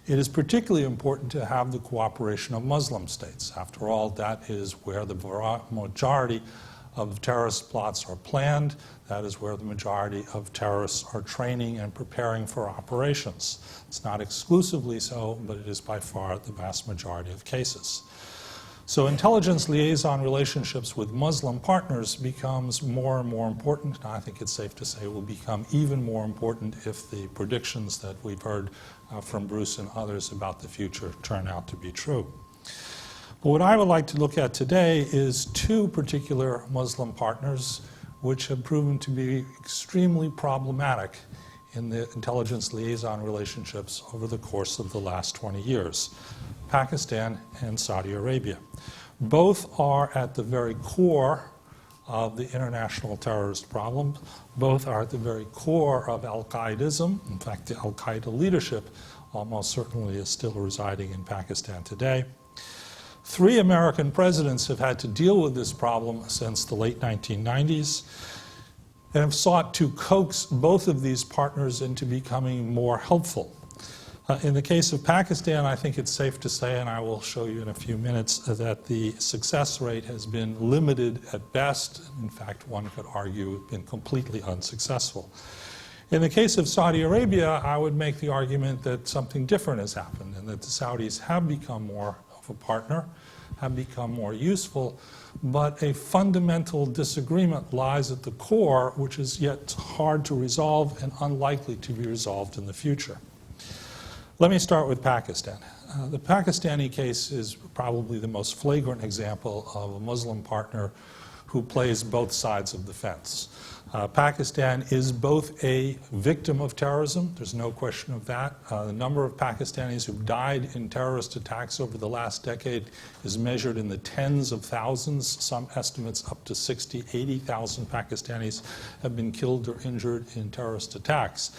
it is particularly important to have the cooperation of Muslim states. After all, that is where the majority of terrorist plots are planned. That is where the majority of terrorists are training and preparing for operations. It's not exclusively so, but it is by far the vast majority of cases. So intelligence liaison relationships with Muslim partners becomes more and more important, and I think it's safe to say will become even more important if the predictions that we've heard from Bruce and others about the future turn out to be true. But what I would like to look at today is two particular Muslim partners which have proven to be extremely problematic in the intelligence liaison relationships over the course of the last 20 years. Pakistan and Saudi Arabia. Both are at the very core of the international terrorist problem. Both are at the very core of al-Qaedism. In fact, the al-Qaeda leadership almost certainly is still residing in Pakistan today. 3 American presidents have had to deal with this problem since the late 1990s and have sought to coax both of these partners into becoming more helpful. In the case of Pakistan, I think it's safe to say, and I will show you in a few minutes, that the success rate has been limited at best. In fact, one could argue been completely unsuccessful. In the case of Saudi Arabia, I would make the argument that something different has happened and that the Saudis have become more of a partner, have become more useful, but a fundamental disagreement lies at the core, which is yet hard to resolve and unlikely to be resolved in the future. Let me start with Pakistan. The Pakistani case is probably the most flagrant example of a Muslim partner who plays both sides of the fence. Pakistan is both a victim of terrorism, there's no question of that. The number of Pakistanis who've died in terrorist attacks over the last decade is measured in the tens of thousands. Some estimates up to 60, 80,000 Pakistanis have been killed or injured in terrorist attacks.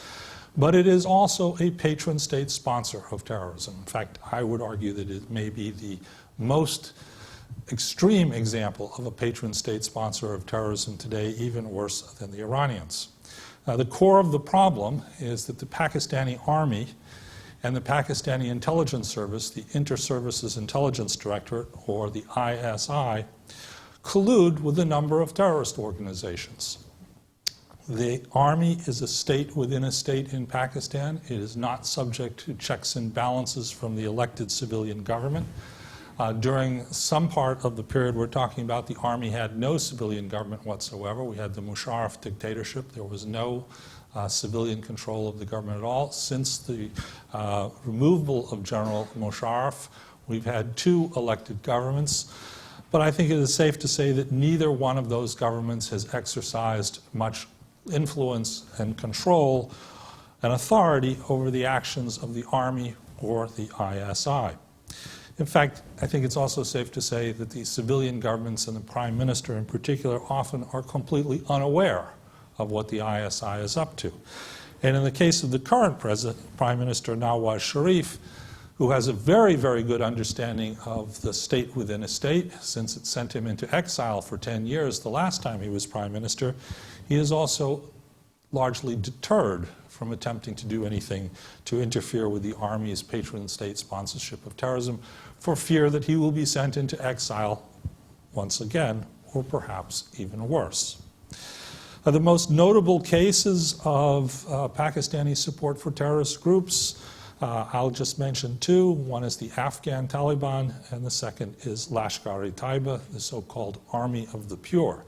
But it is also a patron state sponsor of terrorism. In fact, I would argue that it may be the most extreme example of a patron state sponsor of terrorism today, even worse than the Iranians. The core of the problem is that the Pakistani army and the Pakistani intelligence service, the Inter-Services Intelligence Directorate, or the ISI, collude with a number of terrorist organizations. The army is a state within a state in Pakistan. It is not subject to checks and balances from the elected civilian government. During some part of the period we're talking about, the army had no civilian government whatsoever. We had the Musharraf dictatorship. There was no civilian control of the government at all. Since the removal of General Musharraf, we've had 2 elected governments. But I think it is safe to say that neither one of those governments has exercised much influence and control and authority over the actions of the army or the ISI. In fact, I think it's also safe to say that the civilian governments and the Prime Minister in particular often are completely unaware of what the ISI is up to. And in the case of the current Prime Minister Nawaz Sharif, who has a very, very good understanding of the state within a state, since it sent him into exile for 10 years the last time he was Prime Minister, he is also largely deterred from attempting to do anything to interfere with the Army's patron state sponsorship of terrorism for fear that he will be sent into exile once again, or perhaps even worse. The most notable cases of Pakistani support for terrorist groups, I'll just mention 2. One is the Afghan Taliban, and the second is Lashkar-e-Taiba, the so-called Army of the Pure.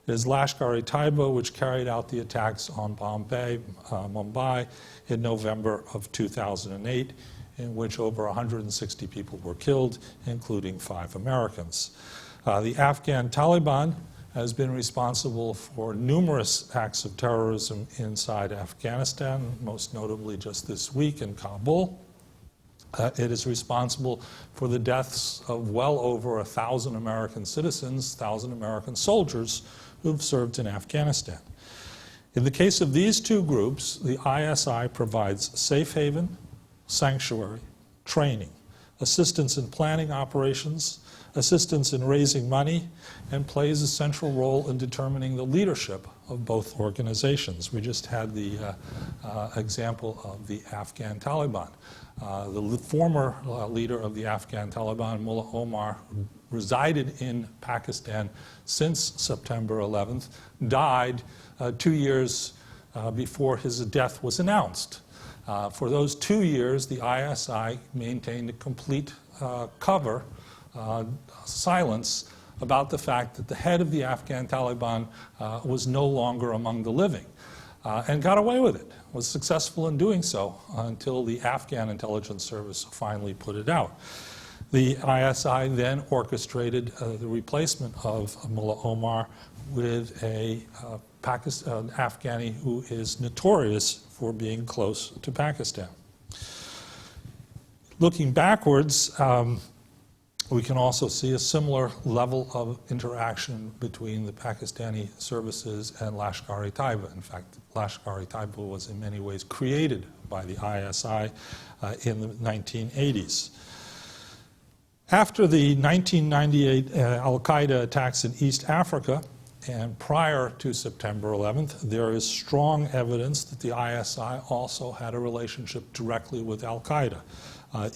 It is Lashkar-e-Taiba which carried out the attacks on Mumbai in November of 2008, in which over 160 people were killed, including 5 Americans. The Afghan Taliban has been responsible for numerous acts of terrorism inside Afghanistan, most notably just this week in Kabul. It is responsible for the deaths of well over 1,000 American citizens, 1,000 American soldiers who've served in Afghanistan. In the case of these two groups, the ISI provides safe haven, sanctuary, training, assistance in planning operations, assistance in raising money, and plays a central role in determining the leadership of both organizations. We just had the example of the Afghan Taliban. The former leader of the Afghan Taliban, Mullah Omar, resided in Pakistan since September 11th, died 2 years before his death was announced. For those 2 years, the ISI maintained a complete silence about the fact that the head of the Afghan Taliban was no longer among the living, and got away with it, was successful in doing so until the Afghan intelligence service finally put it out. The ISI then orchestrated the replacement of Mullah Omar with an Afghani who is notorious for being close to Pakistan. Looking backwards, we can also see a similar level of interaction between the Pakistani services and Lashkar-e-Taiba. In fact, Lashkar-e-Taiba was in many ways created by the ISI in the 1980s. After the 1998 al-Qaeda attacks in East Africa, and prior to September 11th, there is strong evidence that the ISI also had a relationship directly with al-Qaeda.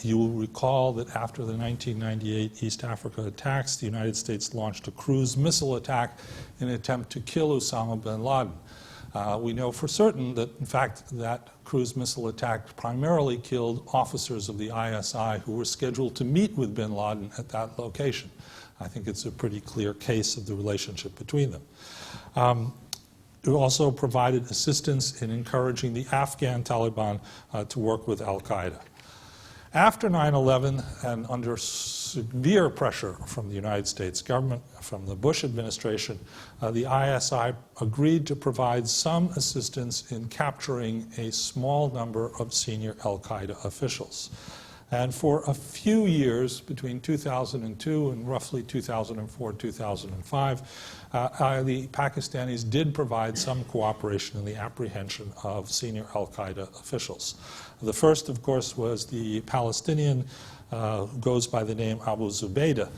You will recall that after the 1998 East Africa attacks, the United States launched a cruise missile attack in an attempt to kill Osama bin Laden. We know for certain that, in fact, that cruise missile attack primarily killed officers of the ISI who were scheduled to meet with bin Laden at that location. I think it's a pretty clear case of the relationship between them. It also provided assistance in encouraging the Afghan Taliban to work with al-Qaeda. After 9/11, and under severe pressure from the United States government, from the Bush administration, the ISI agreed to provide some assistance in capturing a small number of senior al-Qaeda officials. And for a few years, between 2002 and roughly 2004, 2005, the Pakistanis did provide some cooperation in the apprehension of senior al-Qaeda officials. The first, of course, was the Palestinian who goes by the name Abu Zubaydah.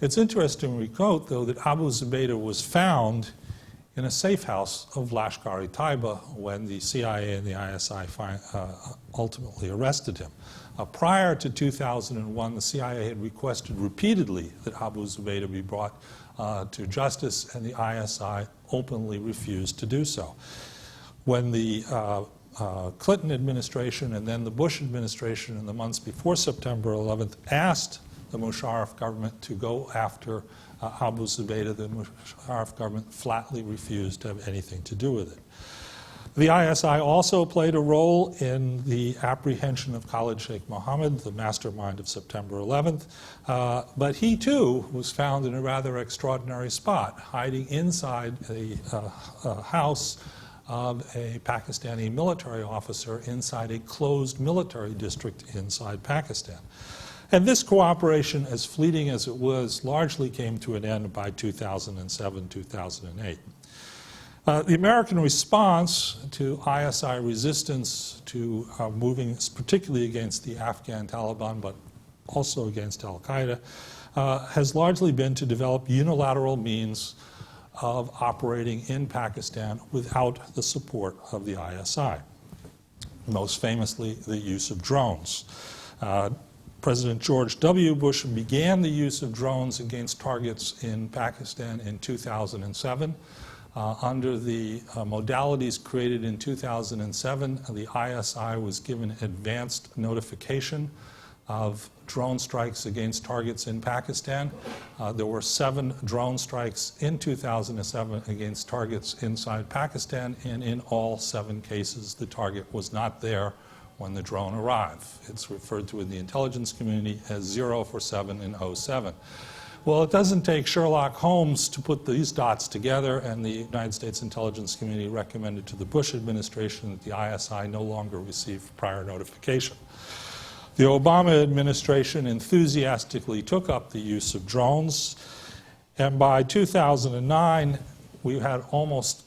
It's interesting to note, though, that Abu Zubaydah was found in a safe house of Lashkar-e-Taiba when the CIA and the ISI ultimately arrested him. Prior to 2001, the CIA had requested repeatedly that Abu Zubaydah be brought to justice, and the ISI openly refused to do so. When the Clinton administration and then the Bush administration in the months before September 11th asked the Musharraf government to go after Abu Zubaydah, the Musharraf government flatly refused to have anything to do with it. The ISI also played a role in the apprehension of Khalid Sheikh Mohammed, the mastermind of September 11th, but he too was found in a rather extraordinary spot, hiding inside a house of a Pakistani military officer inside a closed military district inside Pakistan. And this cooperation, as fleeting as it was, largely came to an end by 2007, 2008. The American response to ISI resistance to moving particularly against the Afghan Taliban, but also against al-Qaeda, has largely been to develop unilateral means of operating in Pakistan without the support of the ISI. Most famously, the use of drones. President George W. Bush began the use of drones against targets in Pakistan in 2007. Under the modalities created in 2007, the ISI was given advanced notification of drone strikes against targets in Pakistan. There were 7 drone strikes in 2007 against targets inside Pakistan, and in all 7 cases, the target was not there when the drone arrived. It's referred to in the intelligence community as 0 for 7 in 07. Well, it doesn't take Sherlock Holmes to put these dots together, and the United States intelligence community recommended to the Bush administration that the ISI no longer receive prior notification. The Obama administration enthusiastically took up the use of drones, and by 2009, we had almost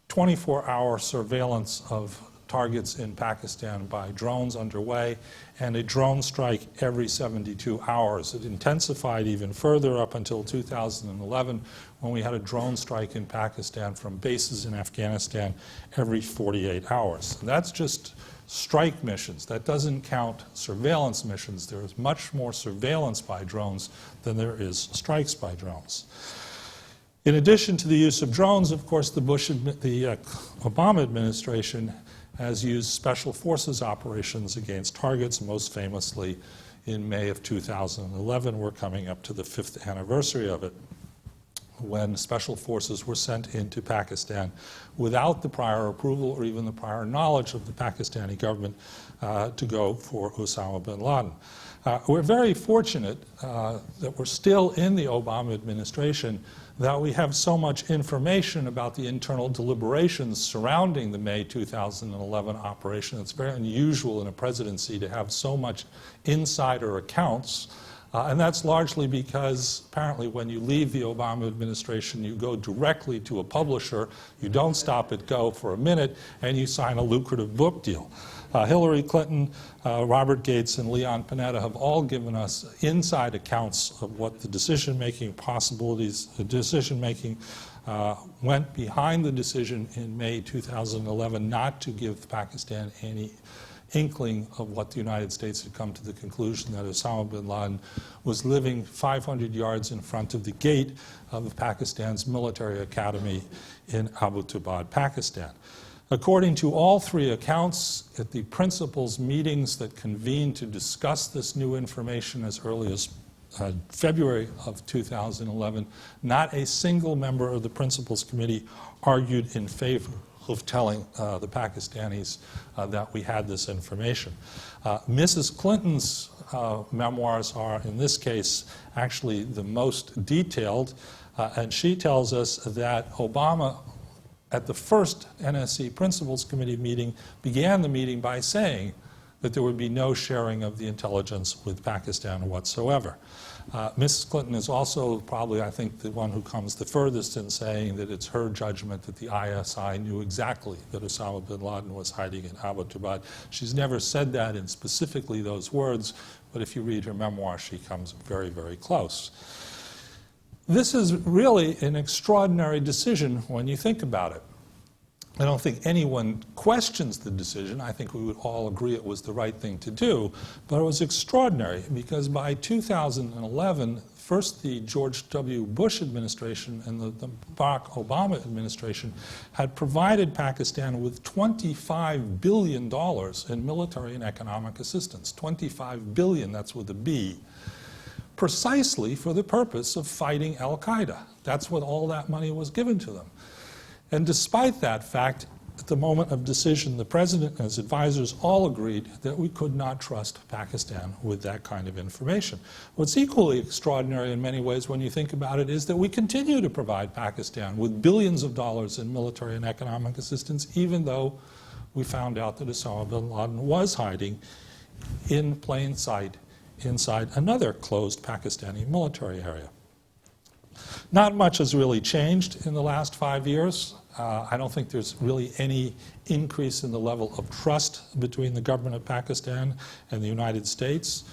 24-hour surveillance of targets in Pakistan by drones underway, and a drone strike every 72 hours. It intensified even further up until 2011, when we had a drone strike in Pakistan from bases in Afghanistan every 48 hours. And that's just strike missions. That doesn't count surveillance missions. There is much more surveillance by drones than there is strikes by drones. In addition to the use of drones, of course, the Obama administration has used special forces operations against targets, most famously in May of 2011. We're coming up to the 5th anniversary of it, when special forces were sent into Pakistan without the prior approval or even the prior knowledge of the Pakistani government to go for Osama bin Laden. We're very fortunate that we're still in the Obama administration, that we have so much information about the internal deliberations surrounding the May 2011 operation. It's very unusual in a presidency to have so much insider accounts. And that's largely because apparently when you leave the Obama administration, you go directly to a publisher, you don't stop at Go for a minute, and you sign a lucrative book deal. Hillary Clinton, Robert Gates, and Leon Panetta have all given us inside accounts of what the decision-making possibilities, the decision-making went behind the decision in May 2011 not to give Pakistan any inkling of what the United States had come to the conclusion that Osama bin Laden was living 500 yards in front of the gate of Pakistan's military academy in Abbottabad, Pakistan. According to all three accounts, at the principals' meetings that convened to discuss this new information as early as February of 2011, not a single member of the principals' committee argued in favor of telling the Pakistanis that we had this information. Mrs. Clinton's memoirs are, in this case, actually the most detailed, and she tells us that Obama, at the first NSC Principals Committee meeting, began the meeting by saying that there would be no sharing of the intelligence with Pakistan whatsoever. Mrs. Clinton is also probably, I think, the one who comes the furthest in saying that it's her judgment that the ISI knew exactly that Osama bin Laden was hiding in Abbottabad. She's never said that in specifically those words, but if you read her memoir, she comes very, very close. This is really an extraordinary decision when you think about it. I don't think anyone questions the decision. I think we would all agree it was the right thing to do, but it was extraordinary because by 2011, first the George W. Bush administration and the Barack Obama administration had provided Pakistan with $25 billion in military and economic assistance. $25 billion, that's with a B, precisely for the purpose of fighting al-Qaeda. That's what all that money was given to them. And despite that fact, at the moment of decision, the president and his advisors all agreed that we could not trust Pakistan with that kind of information. What's equally extraordinary in many ways when you think about it is that we continue to provide Pakistan with billions of dollars in military and economic assistance, even though we found out that Osama bin Laden was hiding in plain sight inside another closed Pakistani military area. Not much has really changed in the last 5 years. I don't think there's really any increase in the level of trust between the government of Pakistan and the United States.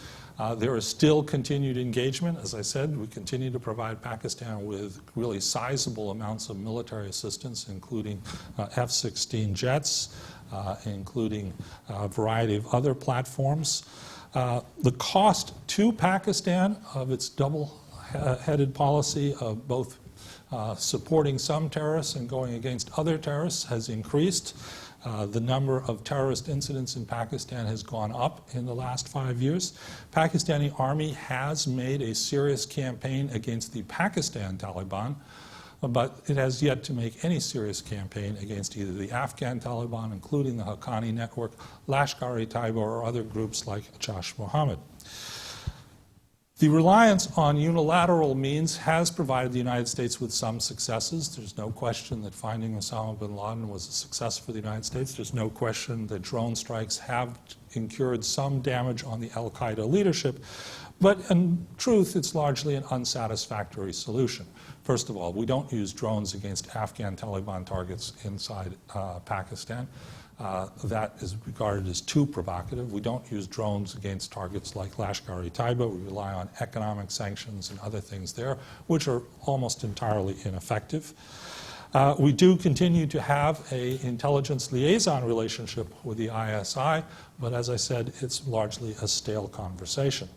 There is still continued engagement. As I said, we continue to provide Pakistan with really sizable amounts of military assistance, including F-16 jets, including a variety of other platforms. The cost to Pakistan of its double-headed policy of both supporting some terrorists and going against other terrorists has increased. The number of terrorist incidents in Pakistan has gone up in the last 5 years. Pakistani army has made a serious campaign against the Pakistan Taliban, but it has yet to make any serious campaign against either the Afghan Taliban, including the Haqqani network, Lashkar-e-Taiba, or other groups like Jaish Mohammed. The reliance on unilateral means has provided the United States with some successes. There's no question that finding Osama bin Laden was a success for the United States. There's no question that drone strikes have incurred some damage on the al-Qaeda leadership, but in truth, it's largely an unsatisfactory solution. First of all, we don't use drones against Afghan Taliban targets inside Pakistan. That is regarded as too provocative. We don't use drones against targets like Lashkar-e-Taiba. We rely on economic sanctions and other things there, which are almost entirely ineffective. We do continue to have an intelligence liaison relationship with the ISI, but as I said, it's largely a stale conversation.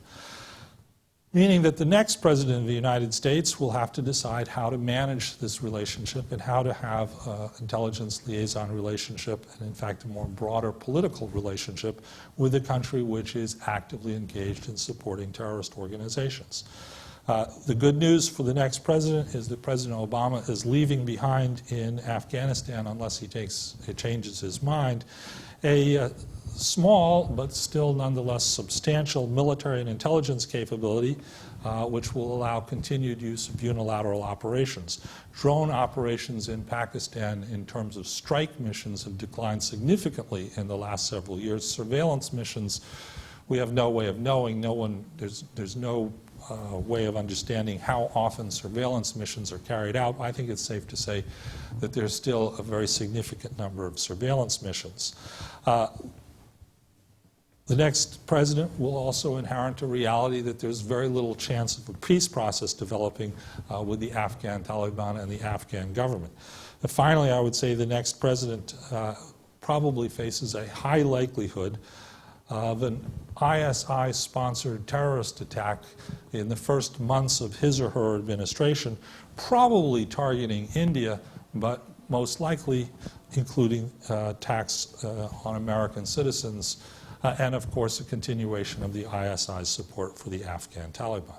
Meaning that the next president of the United States will have to decide how to manage this relationship and how to have an intelligence liaison relationship and, in fact, a more broader political relationship with a country which is actively engaged in supporting terrorist organizations. The good news for the next president is that President Obama is leaving behind in Afghanistan, unless he changes his mind, a small but still nonetheless substantial military and intelligence capability which will allow continued use of unilateral operations. Drone operations in Pakistan in terms of strike missions have declined significantly in the last several years. Surveillance missions, we have no way of knowing. There's no way of understanding how often surveillance missions are carried out. I think it's safe to say that there's still a very significant number of surveillance missions. The next president will also inherit a reality that there's very little chance of a peace process developing with the Afghan Taliban and the Afghan government. And finally, I would say the next president probably faces a high likelihood of an ISI-sponsored terrorist attack in the first months of his or her administration, probably targeting India, but most likely including attacks on American citizens, and of course a continuation of the ISI's support for the Afghan Taliban.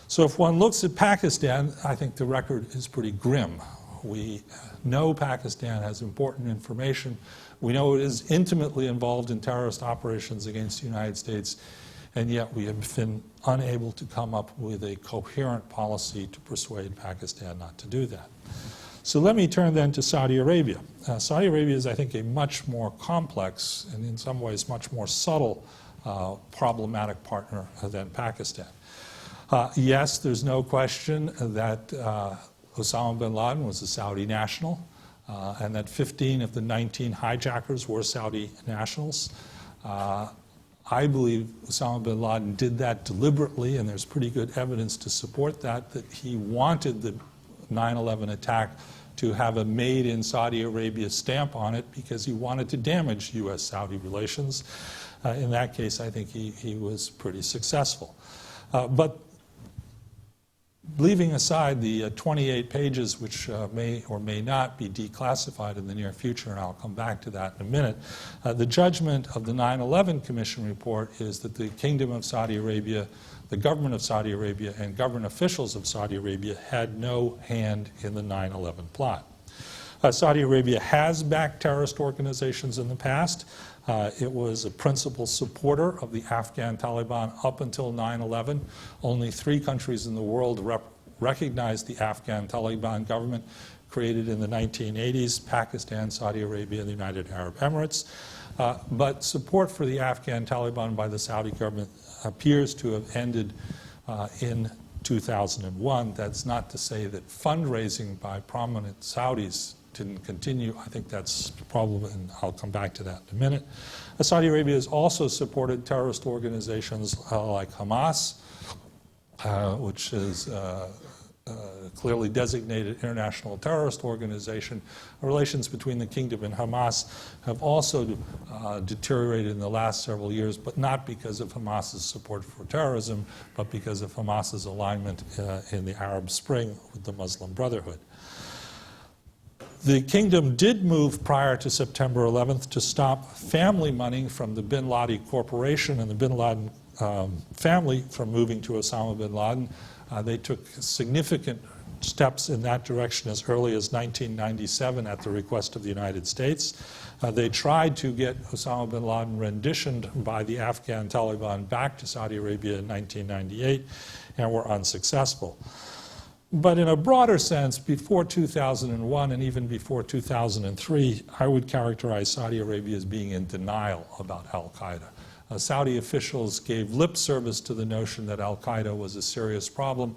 So if one looks at Pakistan, I think the record is pretty grim. We know Pakistan has important information. We know it is intimately involved in terrorist operations against the United States, and yet we have been unable to come up with a coherent policy to persuade Pakistan not to do that. So let me turn then to Saudi Arabia. Saudi Arabia is, I think, a much more complex and in some ways much more subtle problematic partner than Pakistan. Yes, there's no question that Osama bin Laden was a Saudi national and that 15 of the 19 hijackers were Saudi nationals. I believe Osama bin Laden did that deliberately, and there's pretty good evidence to support that he wanted the 9/11 attack to have a made in Saudi Arabia stamp on it because he wanted to damage U.S.-Saudi relations. In that case, I think he was pretty successful. But leaving aside the 28 pages which may or may not be declassified in the near future, and I'll come back to that in a minute, the judgment of the 9/11 Commission report is that the Kingdom of Saudi Arabia, the government of Saudi Arabia, and government officials of Saudi Arabia had no hand in the 9/11 plot. Saudi Arabia has backed terrorist organizations in the past. It was a principal supporter of the Afghan Taliban up until 9/11. Only 3 countries in the world recognized the Afghan Taliban government, created in the 1980s: Pakistan, Saudi Arabia, and the United Arab Emirates. But support for the Afghan Taliban by the Saudi government appears to have ended in 2001. That's not to say that fundraising by prominent Saudis didn't continue. I think that's probably, and I'll come back to that in a minute. Saudi Arabia has also supported terrorist organizations like Hamas, which is clearly designated international terrorist organization. Relations between the kingdom and Hamas have also deteriorated in the last several years, but not because of Hamas's support for terrorism, but because of Hamas's alignment in the Arab Spring with the Muslim Brotherhood. The kingdom did move prior to September 11th to stop family money from the Bin Laden Corporation and the Bin Laden family from moving to Osama bin Laden. They took significant steps in that direction as early as 1997 at the request of the United States. They tried to get Osama bin Laden renditioned by the Afghan Taliban back to Saudi Arabia in 1998 and were unsuccessful. But in a broader sense, before 2001 and even before 2003, I would characterize Saudi Arabia as being in denial about al-Qaeda. Saudi officials gave lip service to the notion that al-Qaeda was a serious problem,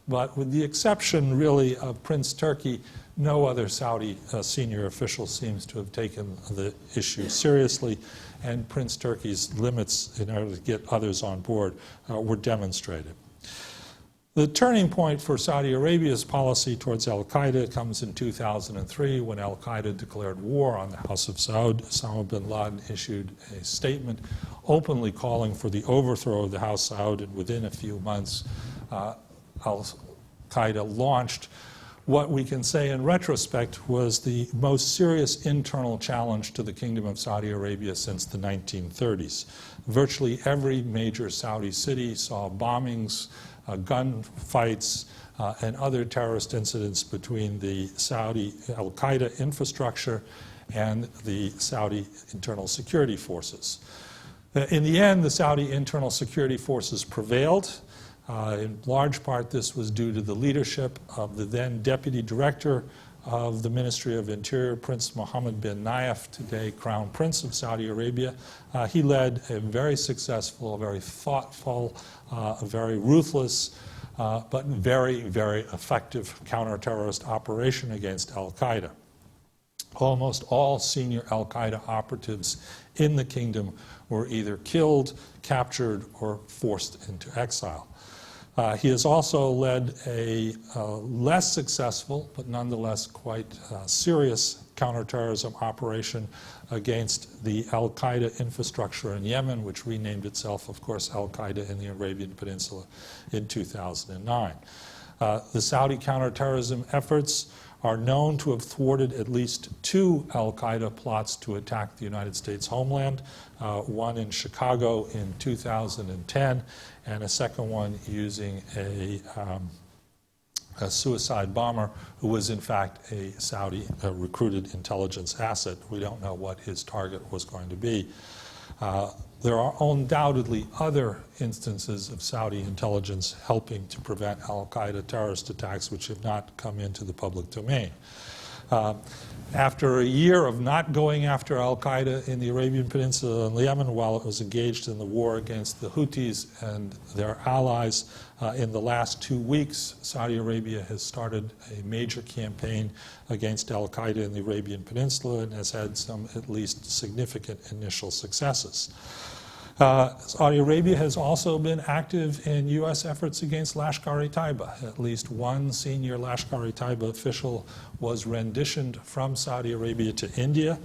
but with the exception really of Prince Turki, no other Saudi senior official seems to have taken the issue seriously, and Prince Turki's limits in order to get others on board were demonstrated. The turning point for Saudi Arabia's policy towards al-Qaeda comes in 2003 when al-Qaeda declared war on the House of Saud. Osama bin Laden issued a statement openly calling for the overthrow of the House Saud, and within a few months al-Qaeda launched what we can say in retrospect was the most serious internal challenge to the Kingdom of Saudi Arabia since the 1930s. Virtually every major Saudi city saw bombings, gunfights, and other terrorist incidents between the Saudi al-Qaeda infrastructure and the Saudi internal security forces. In the end, the Saudi internal security forces prevailed. In large part, this was due to the leadership of the then Deputy Director of the Ministry of Interior, Prince Mohammed bin Nayef, today Crown Prince of Saudi Arabia. He led a very successful, very thoughtful, very ruthless, but very, very effective counter-terrorist operation against al-Qaeda. Almost all senior al-Qaeda operatives in the kingdom were either killed, captured, or forced into exile. He has also led a less successful, but nonetheless quite serious counterterrorism operation against the al-Qaeda infrastructure in Yemen, which renamed itself, of course, al-Qaeda in the Arabian Peninsula in 2009. The Saudi counterterrorism efforts are known to have thwarted at least 2 al-Qaeda plots to attack the United States homeland, one in Chicago in 2010, and a second one using a suicide bomber who was in fact a Saudi recruited intelligence asset. We don't know what his target was going to be. There are undoubtedly other instances of Saudi intelligence helping to prevent al-Qaeda terrorist attacks which have not come into the public domain. After a year of not going after al-Qaeda in the Arabian Peninsula and Yemen while it was engaged in the war against the Houthis and their allies, in the last 2 weeks, Saudi Arabia has started a major campaign against al-Qaeda in the Arabian Peninsula and has had some at least significant initial successes. Saudi Arabia has also been active in U.S. efforts against Lashkar-e-Taiba. At least one senior Lashkar-e-Taiba official was renditioned from Saudi Arabia to India.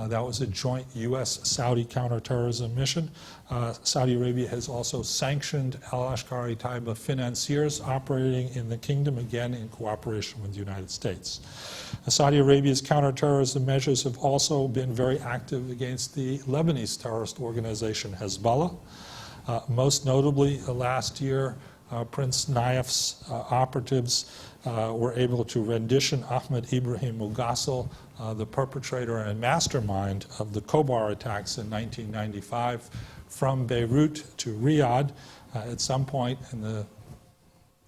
That was a joint U.S.-Saudi counterterrorism mission. Saudi Arabia has also sanctioned al-Lashkar-e-Taiba financiers operating in the kingdom, again in cooperation with the United States. Saudi Arabia's counterterrorism measures have also been very active against the Lebanese terrorist organization Hezbollah. Most notably, last year, Prince Nayef's operatives were able to rendition Ahmed Ibrahim Mughassil, the perpetrator and mastermind of the Khobar attacks in 1995, from Beirut to Riyadh. At some point in the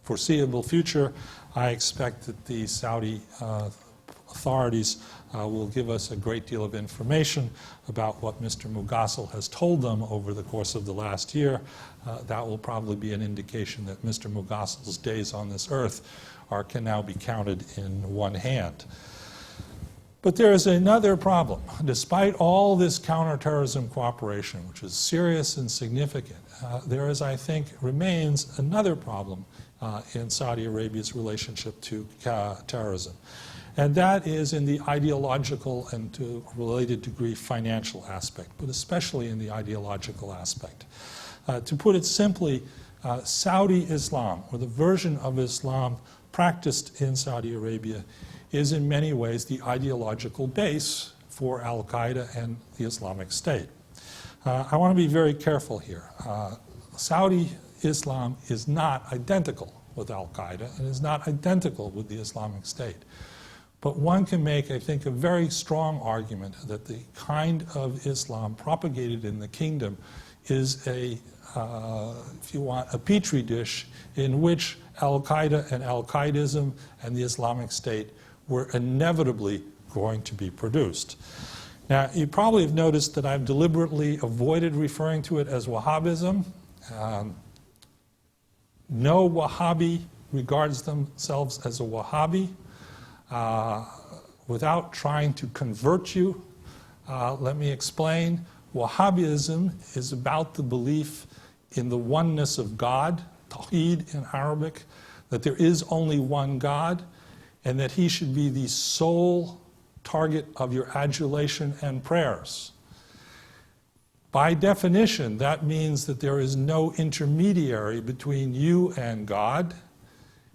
foreseeable future, I expect that the Saudi authorities will give us a great deal of information about what Mr. Mughassil has told them over the course of the last year. That will probably be an indication that Mr. Mughassil's days on this earth can now be counted in one hand. But there is another problem. Despite all this counterterrorism cooperation, which is serious and significant, there is, I think, remains another problem in Saudi Arabia's relationship to terrorism. And that is in the ideological and to a related degree financial aspect, but especially in the ideological aspect. To put it simply, Saudi Islam, or the version of Islam practiced in Saudi Arabia, is in many ways the ideological base for al-Qaeda and the Islamic State. I want to be very careful here. Saudi Islam is not identical with al-Qaeda and is not identical with the Islamic State. But one can make, I think, a very strong argument that the kind of Islam propagated in the kingdom is if you want, a petri dish in which al-Qaeda and al-Qaedism and the Islamic State were inevitably going to be produced. Now, you probably have noticed that I've deliberately avoided referring to it as Wahhabism. No Wahhabi regards themselves as a Wahhabi. Without trying to convert you, let me explain. Wahhabism is about the belief in the oneness of God, Tawheed in Arabic, that there is only one God, and that he should be the sole target of your adulation and prayers. By definition, that means that there is no intermediary between you and God.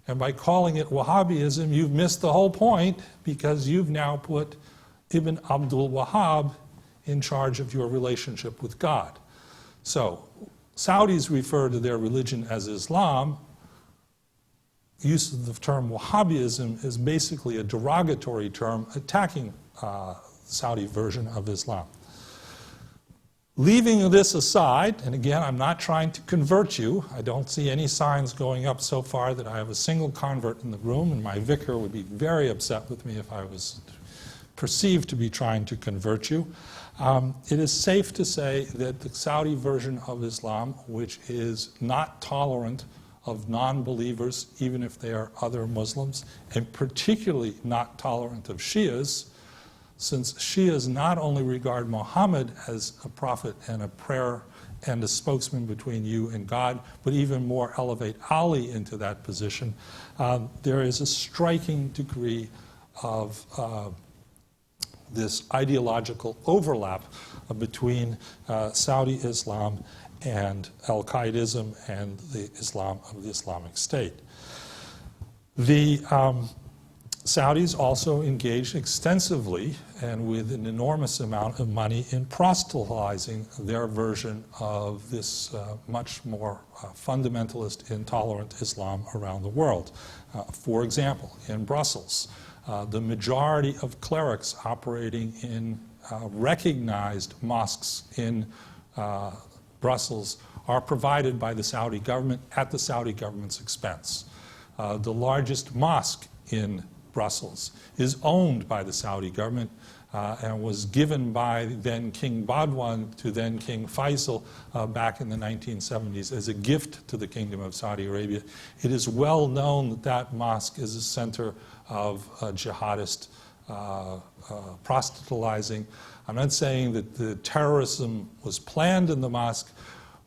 And by calling it Wahhabism, you've missed the whole point, because you've now put Ibn Abdul Wahhab in charge of your relationship with God. So, Saudis refer to their religion as Islam. Use of the term Wahhabism is basically a derogatory term attacking the Saudi version of Islam. Leaving this aside, and again, I'm not trying to convert you. I don't see any signs going up so far that I have a single convert in the room, and my vicar would be very upset with me if I was perceived to be trying to convert you. It is safe to say that the Saudi version of Islam, which is not tolerant of non-believers, even if they are other Muslims, and particularly not tolerant of Shias, since Shias not only regard Muhammad as a prophet and a prayer and a spokesman between you and God, but even more elevate Ali into that position, there is a striking degree of this ideological overlap between Saudi Islam and Al-Qaedism and the Islam of the Islamic State. The Saudis also engaged extensively and with an enormous amount of money in proselytizing their version of this much more fundamentalist, intolerant Islam around the world. For example, in Brussels, the majority of clerics operating in recognized mosques in Brussels are provided by the Saudi government at the Saudi government's expense. The largest mosque in Brussels is owned by the Saudi government and was given by then King Badwan to then King Faisal back in the 1970s as a gift to the Kingdom of Saudi Arabia. It is well known that that mosque is a center of jihadist proselytizing. I'm not saying that the terrorism was planned in the mosque.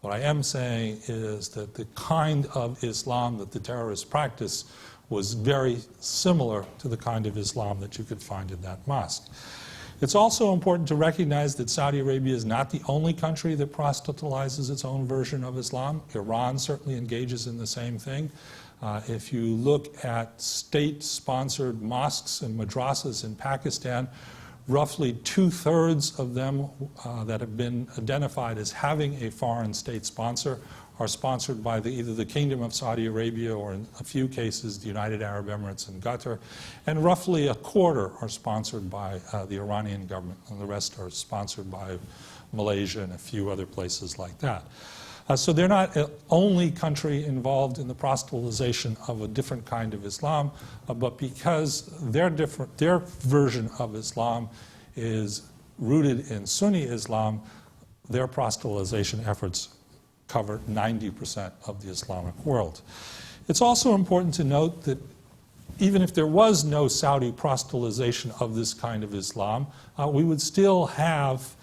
What I am saying is that the kind of Islam that the terrorists practice was very similar to the kind of Islam that you could find in that mosque. It's also important to recognize that Saudi Arabia is not the only country that proselytizes its own version of Islam. Iran certainly engages in the same thing. If you look at state-sponsored mosques and madrasas in Pakistan, roughly 2/3 of them that have been identified as having a foreign state sponsor are sponsored by either the Kingdom of Saudi Arabia or, in a few cases, the United Arab Emirates and Qatar. And roughly 1/4 are sponsored by the Iranian government, and the rest are sponsored by Malaysia and a few other places like that. So they're not the only country involved in the proselytization of a different kind of Islam, but because their version of Islam is rooted in Sunni Islam, their proselytization efforts cover 90% of the Islamic world. It's also important to note that even if there was no Saudi proselytization of this kind of Islam, we would still have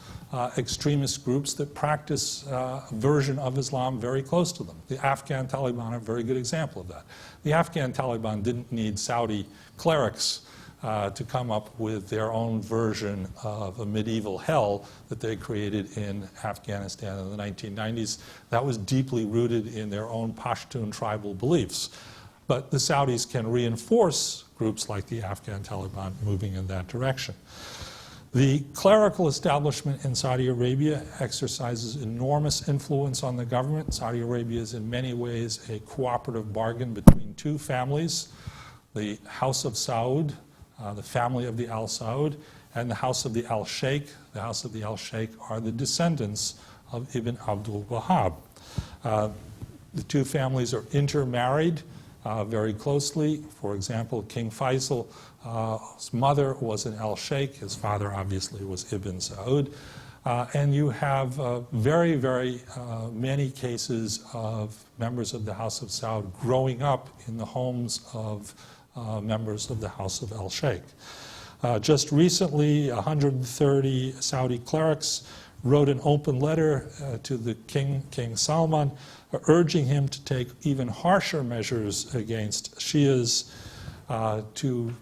extremist groups that practice a version of Islam very close to them. The Afghan Taliban are a very good example of that. The Afghan Taliban didn't need Saudi clerics to come up with their own version of a medieval hell that they created in Afghanistan in the 1990s. That was deeply rooted in their own Pashtun tribal beliefs. But the Saudis can reinforce groups like the Afghan Taliban moving in that direction. The clerical establishment in Saudi Arabia exercises enormous influence on the government. Saudi Arabia is in many ways a cooperative bargain between two families, the House of Saud, the family of the Al Saud, and the House of the Al Sheikh. The House of the Al Sheikh are the descendants of Ibn Abdul Wahhab. The two families are intermarried. very closely. For example, King Faisal's mother was an al-Sheikh. His father obviously was Ibn Saud. And you have very, very many cases of members of the House of Saud growing up in the homes of members of the House of al-Sheikh. Just recently, 130 Saudi clerics wrote an open letter to the King Salman, urging him to take even harsher measures against Shias, to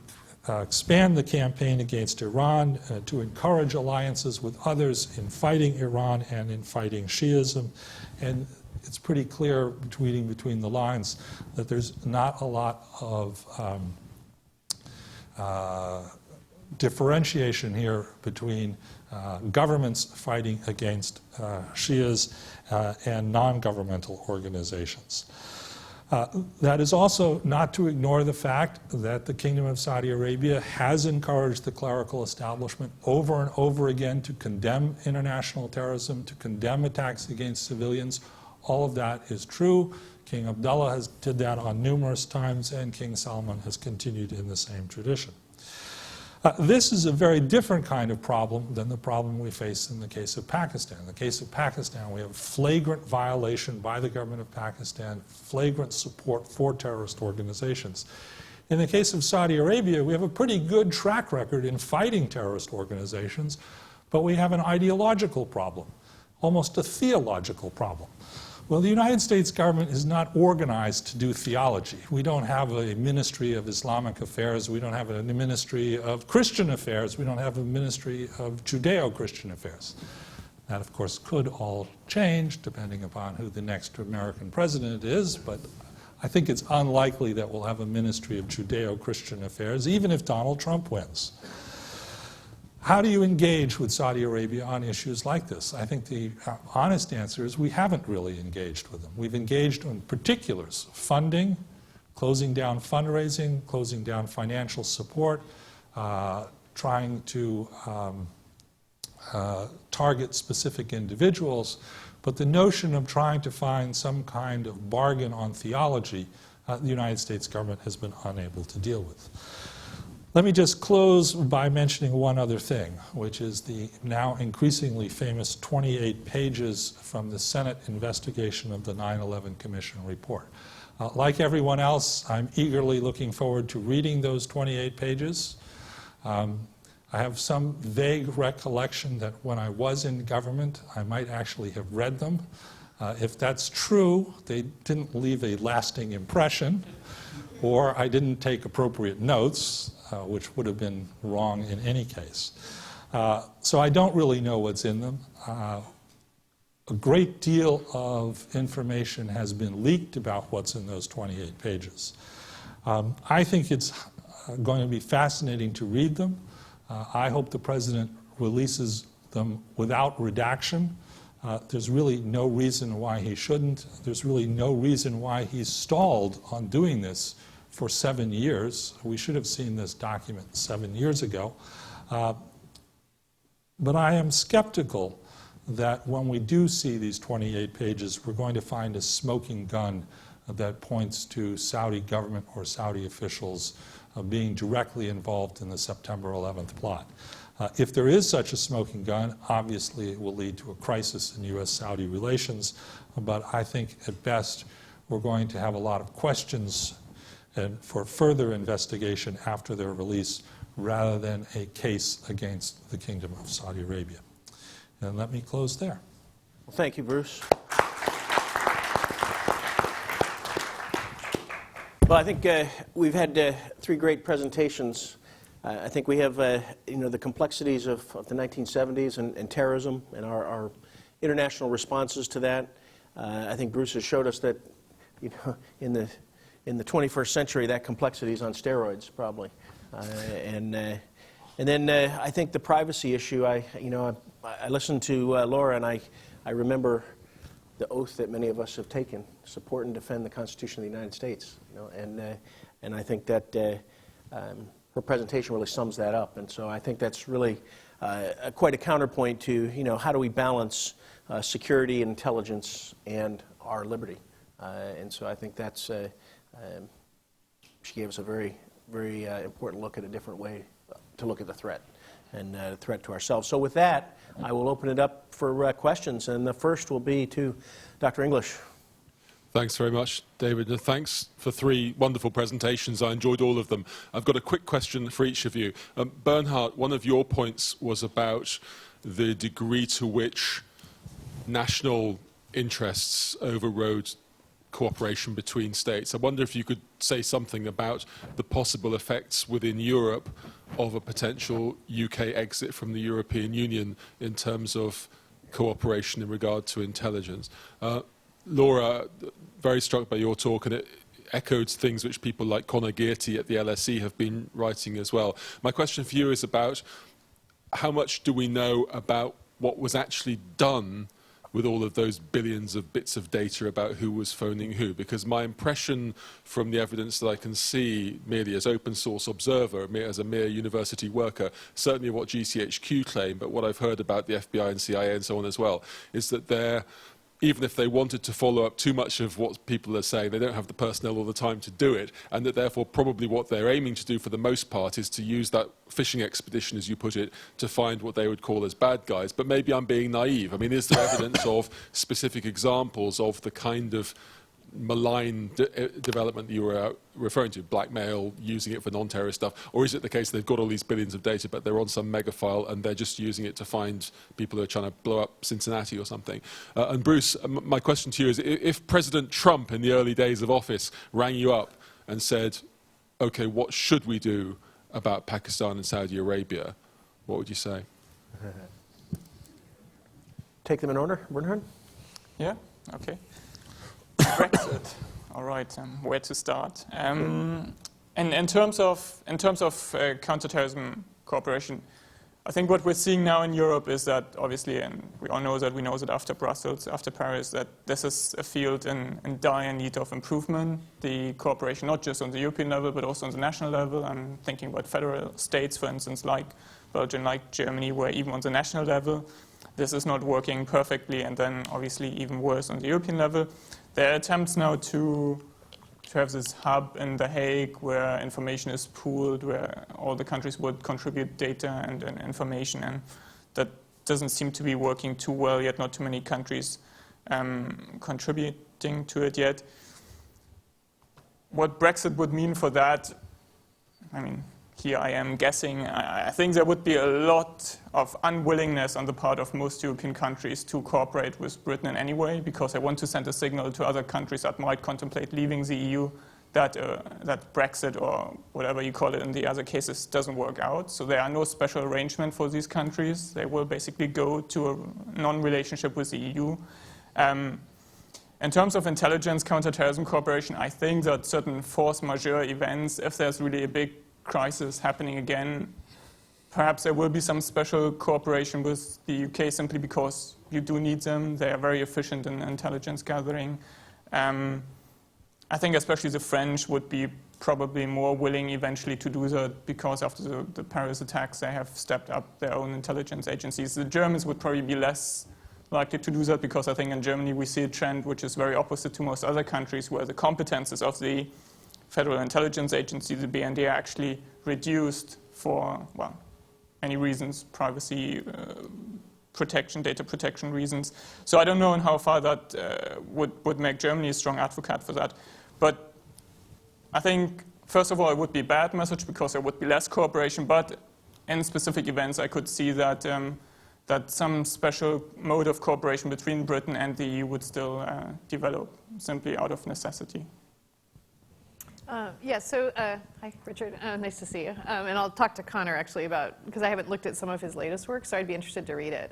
expand the campaign against Iran, to encourage alliances with others in fighting Iran and in fighting Shiism. And it's pretty clear reading between the lines that there's not a lot of differentiation here between governments fighting against Shias and non-governmental organizations. That is also not to ignore the fact that the Kingdom of Saudi Arabia has encouraged the clerical establishment over and over again to condemn international terrorism, to condemn attacks against civilians. All of that is true. King Abdullah did that on numerous times, and King Salman has continued in the same tradition. This is a very different kind of problem than the problem we face in the case of Pakistan. In the case of Pakistan, we have flagrant violation by the government of Pakistan, flagrant support for terrorist organizations. In the case of Saudi Arabia, we have a pretty good track record in fighting terrorist organizations, but we have an ideological problem, almost a theological problem. Well, the United States government is not organized to do theology. We don't have a Ministry of Islamic Affairs. We don't have a Ministry of Christian Affairs. We don't have a Ministry of Judeo-Christian Affairs. That, of course, could all change depending upon who the next American president is, but I think it's unlikely that we'll have a Ministry of Judeo-Christian Affairs, even if Donald Trump wins. How do you engage with Saudi Arabia on issues like this? I think the honest answer is we haven't really engaged with them. We've engaged on particulars: funding, closing down fundraising, closing down financial support, trying to target specific individuals. But the notion of trying to find some kind of bargain on theology, the United States government has been unable to deal with. Let me just close by mentioning one other thing, which is the now increasingly famous 28 pages from the Senate investigation of the 9/11 Commission report. Like everyone else, I'm eagerly looking forward to reading those 28 pages. I have some vague recollection that when I was in government, I might actually have read them. If that's true, they didn't leave a lasting impression, or I didn't take appropriate notes, which would have been wrong in any case. So I don't really know what's in them. A great deal of information has been leaked about what's in those 28 pages. I think it's going to be fascinating to read them. I hope the President releases them without redaction. There's really no reason why he shouldn't. There's really no reason why he's stalled on doing this for 7 years. We should have seen this document 7 years ago. But I am skeptical that when we do see these 28 pages, we're going to find a smoking gun that points to Saudi government or Saudi officials being directly involved in the September 11th plot. If there is such a smoking gun, obviously it will lead to a crisis in U.S.-Saudi relations, but I think at best we're going to have a lot of questions and for further investigation after their release, rather than a case against the Kingdom of Saudi Arabia. And let me close there. Well, thank you, Bruce. Well, I think we've had 3 great presentations. I think we have, the complexities of the 1970s and terrorism and our international responses to that. I think Bruce has showed us that, in the 21st century, that complexity is on steroids, probably. And then I think the privacy issue. I listened to Laura, and I remember the oath that many of us have taken: support and defend the Constitution of the United States. And I think that her presentation really sums that up. And so I think that's really quite a counterpoint to how do we balance security and intelligence and our liberty. And so I think that's she gave us a very, very important look at a different way to look at the threat and the threat to ourselves. So with that, I will open it up for questions, and the first will be to Dr. English. Thanks very much, David. And thanks for 3 wonderful presentations. I enjoyed all of them. I've got a quick question for each of you. Bernhard, one of your points was about the degree to which national interests overrode cooperation between states. I wonder if you could say something about the possible effects within Europe of a potential UK exit from the European Union in terms of cooperation in regard to intelligence. Laura, very struck by your talk, and it echoed things which people like Conor Gearty at the LSE have been writing as well. My question for you is about how much do we know about what was actually done with all of those billions of bits of data about who was phoning who? Because my impression from the evidence that I can see merely as open source observer, as a mere university worker, certainly what GCHQ claim, but what I've heard about the FBI and CIA and so on as well, is that even if they wanted to follow up too much of what people are saying, they don't have the personnel all the time to do it, and that therefore probably what they're aiming to do for the most part is to use that fishing expedition, as you put it, to find what they would call as bad guys. But maybe I'm being naive. I mean, is there evidence of specific examples of the kind of malign development that you were referring to, blackmail, using it for non-terrorist stuff, or is it the case they've got all these billions of data but they're on some mega file and they're just using it to find people who are trying to blow up Cincinnati or something? And Bruce, my question to you is, if President Trump in the early days of office rang you up and said, okay, what should we do about Pakistan and Saudi Arabia, what would you say? Take them in order, Bernhard? Yeah, okay. Brexit. All right, where to start? And in terms of counterterrorism cooperation, I think what we're seeing now in Europe is that, obviously, and we all know that after Brussels, after Paris, that this is a field in dire need of improvement. The cooperation, not just on the European level, but also on the national level. I'm thinking about federal states, for instance, like Belgium, like Germany, where even on the national level, this is not working perfectly, and then obviously even worse on the European level. There are attempts now to have this hub in The Hague where information is pooled, where all the countries would contribute data and information, and that doesn't seem to be working too well yet, not too many countries contributing to it yet. What Brexit would mean for that, I mean, here I am guessing. I think there would be a lot of unwillingness on the part of most European countries to cooperate with Britain in any way, because they want to send a signal to other countries that might contemplate leaving the EU that Brexit, or whatever you call it in the other cases, doesn't work out. So there are no special arrangement for these countries. They will basically go to a non-relationship with the EU. In terms of intelligence, counterterrorism cooperation, I think that certain force majeure events, if there's really a big crisis happening again, perhaps there will be some special cooperation with the UK simply because you do need them. They are very efficient in intelligence gathering. I think especially the French would be probably more willing eventually to do that because after the Paris attacks, they have stepped up their own intelligence agencies. The Germans would probably be less likely to do that because I think in Germany we see a trend which is very opposite to most other countries where the competences of the Federal Intelligence Agency, the BND, are actually reduced for, well, many reasons, privacy, protection, data protection reasons. So I don't know in how far that would make Germany a strong advocate for that. But I think, first of all, it would be a bad message because there would be less cooperation, but in specific events I could see that, that some special mode of cooperation between Britain and the EU would still develop simply out of necessity. Hi, Richard. Nice to see you. And I'll talk to Connor, actually, about, because I haven't looked at some of his latest work, so I'd be interested to read it.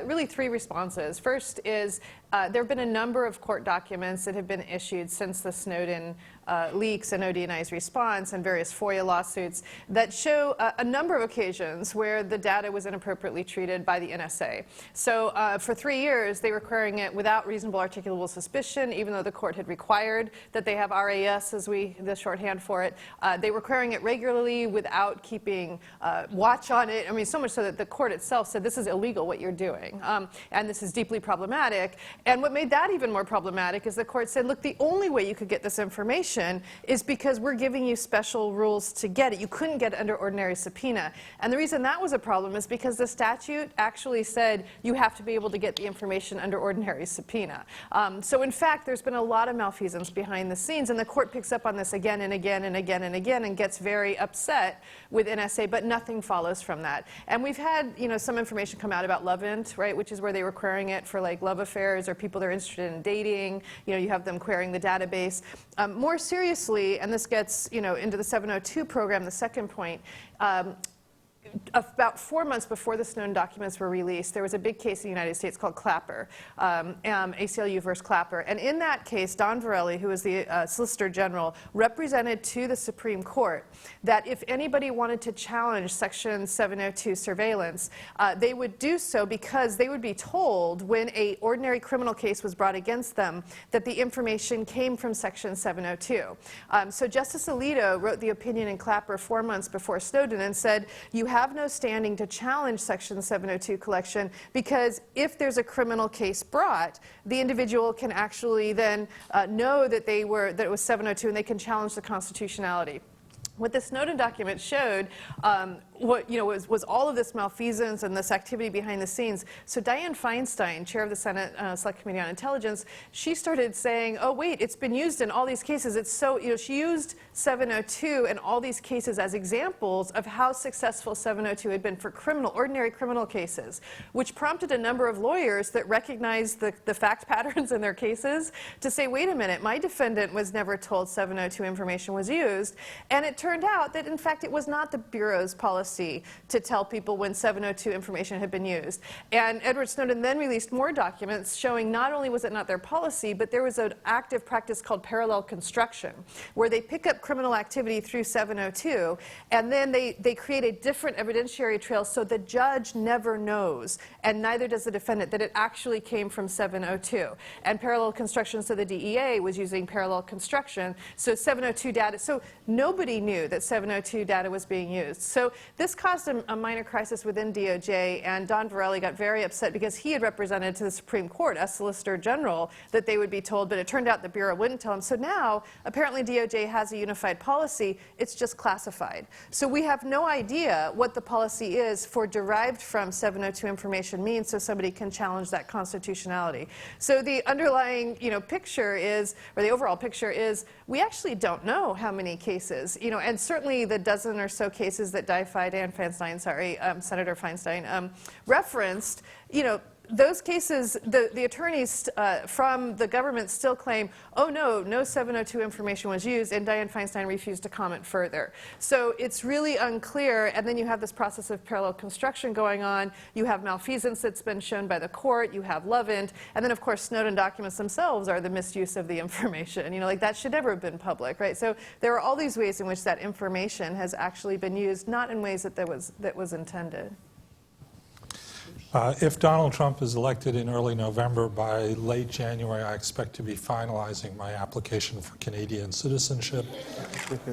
Really 3 responses. First is there have been a number of court documents that have been issued since the Snowden leaks and ODNI's response and various FOIA lawsuits that show a number of occasions where the data was inappropriately treated by the NSA. So for 3 years, they were querying it without reasonable articulable suspicion, even though the court had required that they have RAS, as the shorthand for it. They were querying it regularly without keeping watch on it. I mean, so much so that the court itself said, this is illegal what you're doing, and this is deeply problematic. And what made that even more problematic is the court said, look, the only way you could get this information information is because we're giving you special rules to get it. You couldn't get it under ordinary subpoena. And the reason that was a problem is because the statute actually said you have to be able to get the information under ordinary subpoena. So in fact, there's been a lot of malfeasance behind the scenes, and the court picks up on this again and again and again and again and gets very upset with NSA, but nothing follows from that. And we've had, some information come out about Lovent, right, which is where they were querying it for like love affairs or people they're interested in dating. You have them querying the database. More seriously, and this gets, into the 702 program, the second point, about 4 months before the Snowden documents were released, there was a big case in the United States called Clapper, ACLU versus Clapper. And in that case, Don Verrilli, who was the Solicitor General, represented to the Supreme Court that if anybody wanted to challenge Section 702 surveillance, they would do so because they would be told when an ordinary criminal case was brought against them that the information came from Section 702. So Justice Alito wrote the opinion in Clapper 4 months before Snowden and said, you have no standing to challenge Section 702 collection because if there's a criminal case brought, the individual can actually then know that it was 702 and they can challenge the constitutionality. What the Snowden document showed was all of this malfeasance and this activity behind the scenes. So Dianne Feinstein, chair of the Senate Select Committee on Intelligence, she started saying, oh, wait, it's been used in all these cases. It's so, she used 702 in all these cases as examples of how successful 702 had been for ordinary criminal cases, which prompted a number of lawyers that recognized the fact patterns in their cases to say, wait a minute, my defendant was never told 702 information was used. And it turned out that, in fact, it was not the Bureau's policy to tell people when 702 information had been used. And Edward Snowden then released more documents showing not only was it not their policy, but there was an active practice called parallel construction, where they pick up criminal activity through 702, and then they create a different evidentiary trail so the judge never knows, and neither does the defendant, that it actually came from 702. And parallel construction, so the DEA was using parallel construction, so 702 data, so nobody knew that 702 data was being used. So this caused a minor crisis within DOJ, and Don Verrilli got very upset because he had represented to the Supreme Court as Solicitor General that they would be told, but it turned out the Bureau wouldn't tell him. So now, apparently DOJ has a unified policy, it's just classified. So we have no idea what the policy is for derived from 702 information means, so somebody can challenge that constitutionality. So the underlying picture is, or the overall picture is, we actually don't know how many cases, and certainly the dozen or so cases that Dianne Feinstein, Senator Feinstein, referenced, those cases, the attorneys from the government still claim, oh no 702 information was used, and Dianne Feinstein refused to comment further. So it's really unclear, and then you have this process of parallel construction going on, you have malfeasance that's been shown by the court, you have Lovent, and then of course Snowden documents themselves are the misuse of the information. That should never have been public, right? So there are all these ways in which that information has actually been used, not in ways that was intended. If Donald Trump is elected in early November, by late January, I expect to be finalizing my application for Canadian citizenship.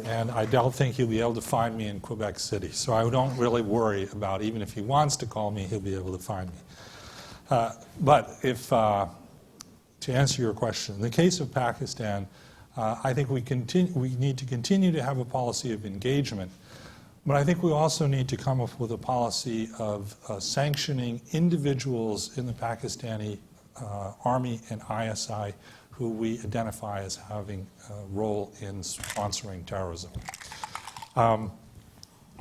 And I don't think he'll be able to find me in Quebec City. So I don't really worry about, even if he wants to call me, he'll be able to find me. But if, to answer your question, in the case of Pakistan, I think we need to continue to have a policy of engagement. But I think we also need to come up with a policy of sanctioning individuals in the Pakistani army and ISI who we identify as having a role in sponsoring terrorism.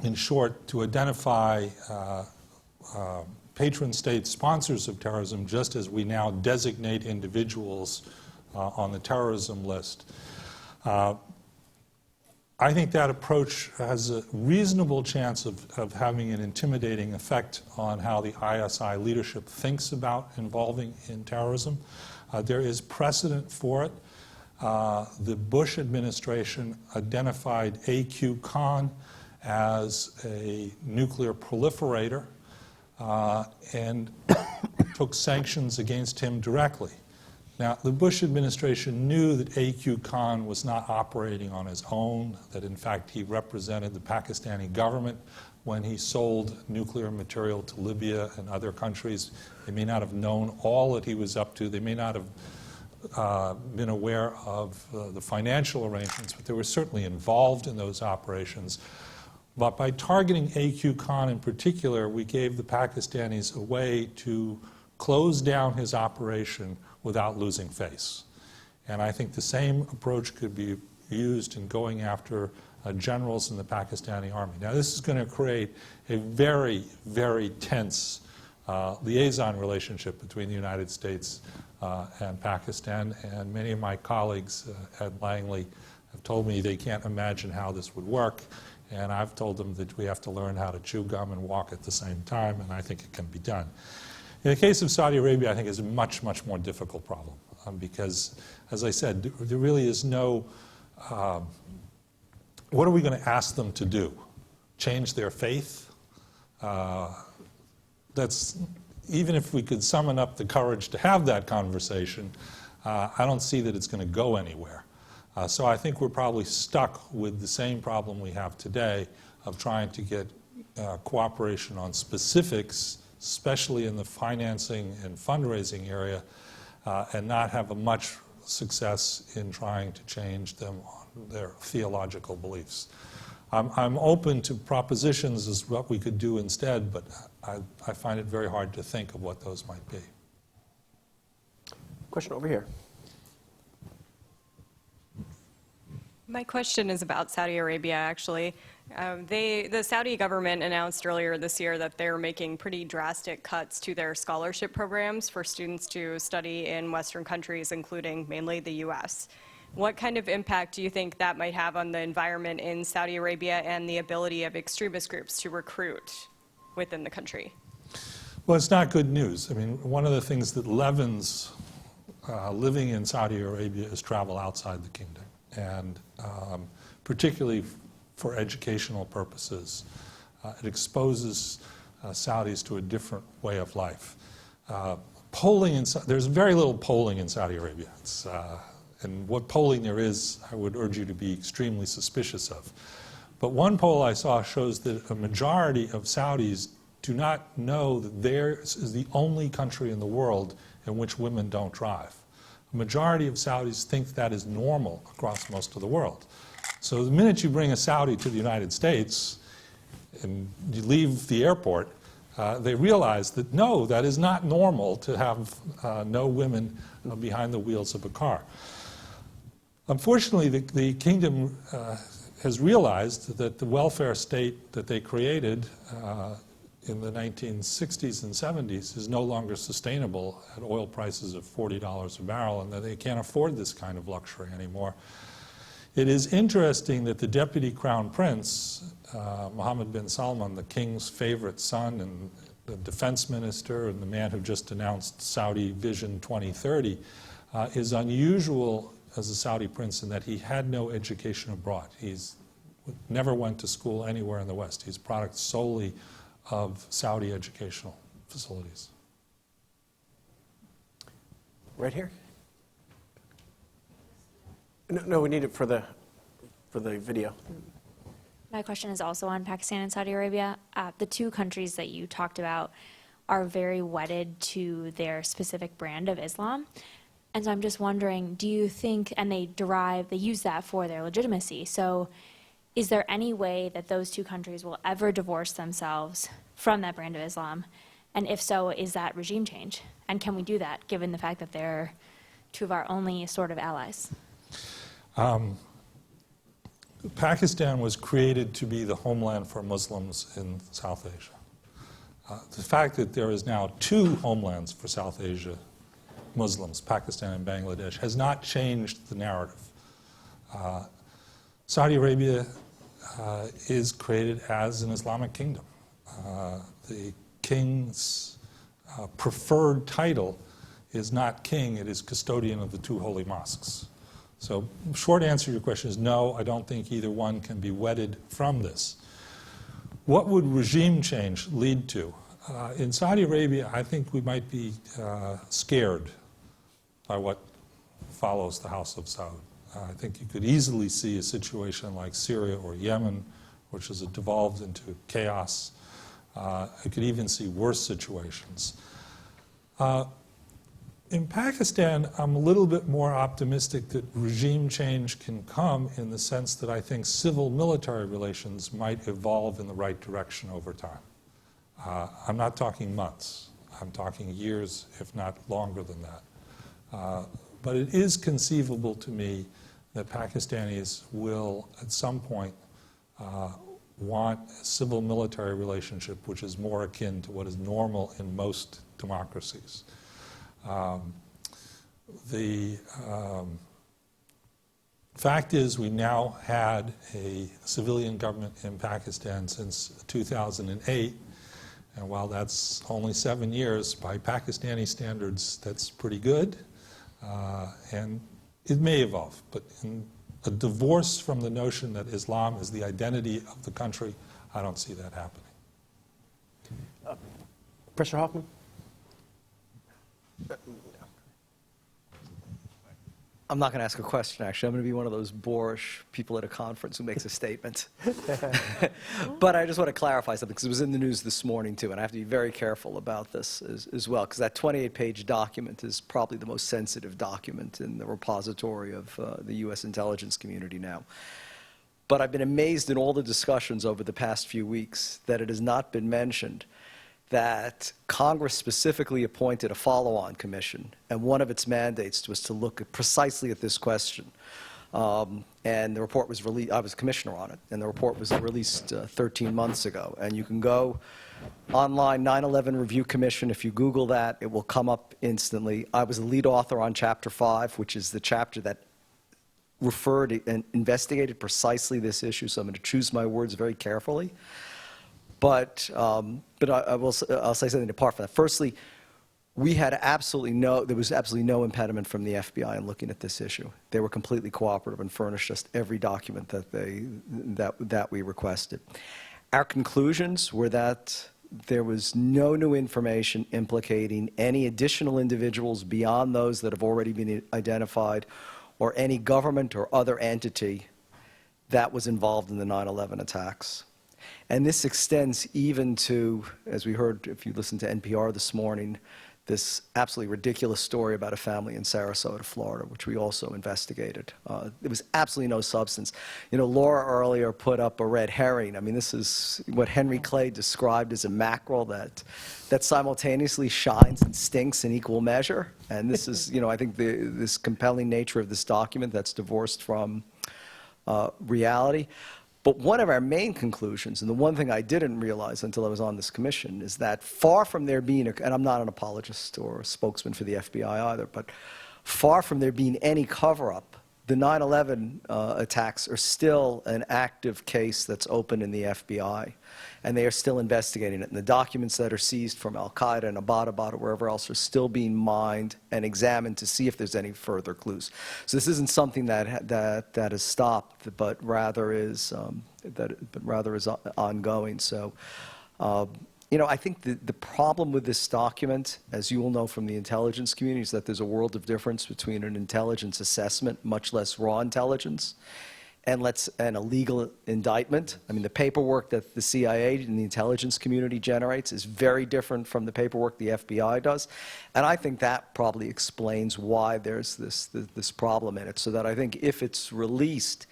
In short, to identify patron state sponsors of terrorism, just as we now designate individuals on the terrorism list. I think that approach has a reasonable chance of having an intimidating effect on how the ISI leadership thinks about involving in terrorism. There is precedent for it. The Bush administration identified A.Q. Khan as a nuclear proliferator and took sanctions against him directly. Now, the Bush administration knew that A.Q. Khan was not operating on his own, that in fact he represented the Pakistani government when he sold nuclear material to Libya and other countries. They may not have known all that he was up to. They may not have been aware of the financial arrangements, but they were certainly involved in those operations. But by targeting AQ Khan in particular, we gave the Pakistanis a way to close down his operation without losing face. And I think the same approach could be used in going after generals in the Pakistani army. Now, this is going to create a very, very tense liaison relationship between the United States and Pakistan, and many of my colleagues at Langley have told me they can't imagine how this would work, and I've told them that we have to learn how to chew gum and walk at the same time, and I think it can be done. In the case of Saudi Arabia, I think it's a much, much more difficult problem because, as I said, there really is no, what are we going to ask them to do? Change their faith? That's, even if we could summon up the courage to have that conversation, I don't see that it's going to go anywhere. So I think we're probably stuck with the same problem we have today of trying to get cooperation on specifics, especially in the financing and fundraising area, and not have a much success in trying to change them on their theological beliefs. I'm open to propositions as what we could do instead, but I find it very hard to think of what those might be. Question over here. My question is about Saudi Arabia, actually. The Saudi government announced earlier this year that they're making pretty drastic cuts to their scholarship programs for students to study in Western countries, including mainly the U.S. What kind of impact do you think that might have on the environment in Saudi Arabia and the ability of extremist groups to recruit within the country? Well, it's not good news. I mean, one of the things that leavens living in Saudi Arabia is travel outside the kingdom, and particularly for educational purposes. It exposes Saudis to a different way of life. There's very little polling in Saudi Arabia. And what polling there is, I would urge you to be extremely suspicious of. But one poll I saw shows that a majority of Saudis do not know that theirs is the only country in the world in which women don't drive. A majority of Saudis think that is normal across most of the world. So the minute you bring a Saudi to the United States and you leave the airport, they realize that no, that is not normal to have no women behind the wheels of a car. Unfortunately, the kingdom has realized that the welfare state that they created in the 1960s and 70s is no longer sustainable at oil prices of $40 a barrel, and that they can't afford this kind of luxury anymore. It is interesting that the deputy crown prince, Mohammed bin Salman, the king's favorite son and the defense minister and the man who just announced Saudi Vision 2030, is unusual as a Saudi prince in that he had no education abroad. He's never went to school anywhere in the West. He's a product solely of Saudi educational facilities. Right here. No, we need it for the video. My question is also on Pakistan and Saudi Arabia. The two countries that you talked about are very wedded to their specific brand of Islam. And so I'm just wondering, do you think, and they use that for their legitimacy, so is there any way that those two countries will ever divorce themselves from that brand of Islam? And if so, is that regime change? And can we do that, given the fact that they're two of our only sort of allies? Pakistan was created to be the homeland for Muslims in South Asia. The fact that there is now two homelands for South Asia Muslims, Pakistan and Bangladesh, has not changed the narrative. Saudi Arabia is created as an Islamic kingdom. The king's preferred title is not king, it is custodian of the two holy mosques. So short answer to your question is no, I don't think either one can be wedded from this. What would regime change lead to? In Saudi Arabia, I think we might be scared by what follows the House of Saud. I think you could easily see a situation like Syria or Yemen, which has devolved into chaos. I could even see worse situations. In Pakistan, I'm a little bit more optimistic that regime change can come in the sense that I think civil-military relations might evolve in the right direction over time. I'm not talking months. I'm talking years, if not longer than that. But it is conceivable to me that Pakistanis will, at some point, want a civil-military relationship which is more akin to what is normal in most democracies. The fact is we now had a civilian government in Pakistan since 2008, and while that's only 7 years, by Pakistani standards, that's pretty good, and it may evolve, but in a divorce from the notion that Islam is the identity of the country, I don't see that happening. Professor Hoffman? I'm not going to ask a question, actually. I'm going to be one of those boorish people at a conference who makes a statement. But I just want to clarify something, because it was in the news this morning, too, and I have to be very careful about this as well, because that 28-page document is probably the most sensitive document in the repository of the U.S. intelligence community now. But I've been amazed in all the discussions over the past few weeks that it has not been mentioned that Congress specifically appointed a follow-on commission, and one of its mandates was to look precisely at this question. And the report was released, I was commissioner on it, and the report was released 13 months ago. And you can go online, 9/11 Review Commission, if you Google that, it will come up instantly. I was the lead author on Chapter 5, which is the chapter that referred and investigated precisely this issue, so I'm going to choose my words very carefully. But I'll say something apart from that. Firstly, there was absolutely no impediment from the FBI in looking at this issue. They were completely cooperative and furnished us every document that we requested. Our conclusions were that there was no new information implicating any additional individuals beyond those that have already been identified, or any government or other entity that was involved in the 9/11 attacks. And this extends even to, as we heard, if you listened to NPR this morning, this absolutely ridiculous story about a family in Sarasota, Florida, which we also investigated. There was absolutely no substance. You know, Laura earlier put up a red herring. I mean, this is what Henry Clay described as a mackerel that simultaneously shines and stinks in equal measure. And this is, you know, I think this compelling nature of this document that's divorced from reality. But one of our main conclusions, and the one thing I didn't realize until I was on this commission, is that far from there being, and I'm not an apologist or a spokesman for the FBI either, but far from there being any cover-up, the 9/11 attacks are still an active case that's open in the FBI, and they are still investigating it. And the documents that are seized from Al-Qaeda and Abbottabad or wherever else are still being mined and examined to see if there's any further clues. So this isn't something that has stopped, but rather is ongoing. So. You know, I think the problem with this document, as you will know from the intelligence community, is that there's a world of difference between an intelligence assessment, much less raw intelligence, and a legal indictment. I mean, the paperwork that the CIA and the intelligence community generates is very different from the paperwork the FBI does. And I think that probably explains why there's this problem in it. So that I think if it's released,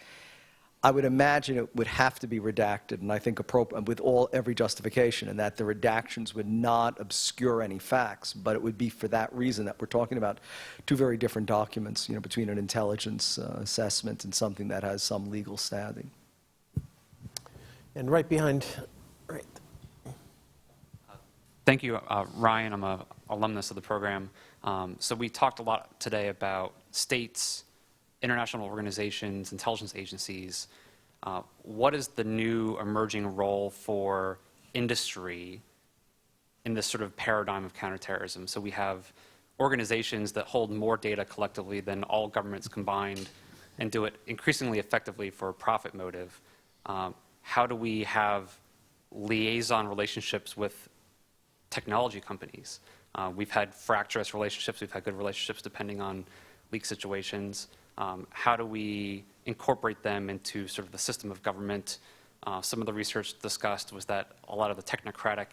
I would imagine it would have to be redacted, and I think with every justification, and that the redactions would not obscure any facts, but it would be for that reason that we're talking about two very different documents, you know, between an intelligence assessment and something that has some legal standing. And right behind, right. Thank you, Ryan. I'm an alumnus of the program. So we talked a lot today about states, international organizations, intelligence agencies. What is the new emerging role for industry in this sort of paradigm of counterterrorism? So we have organizations that hold more data collectively than all governments combined and do it increasingly effectively for a profit motive. How do we have liaison relationships with technology companies? We've had fractious relationships, we've had good relationships depending on leak situations. How do we incorporate them into sort of the system of government? Some of the research discussed was that a lot of the technocratic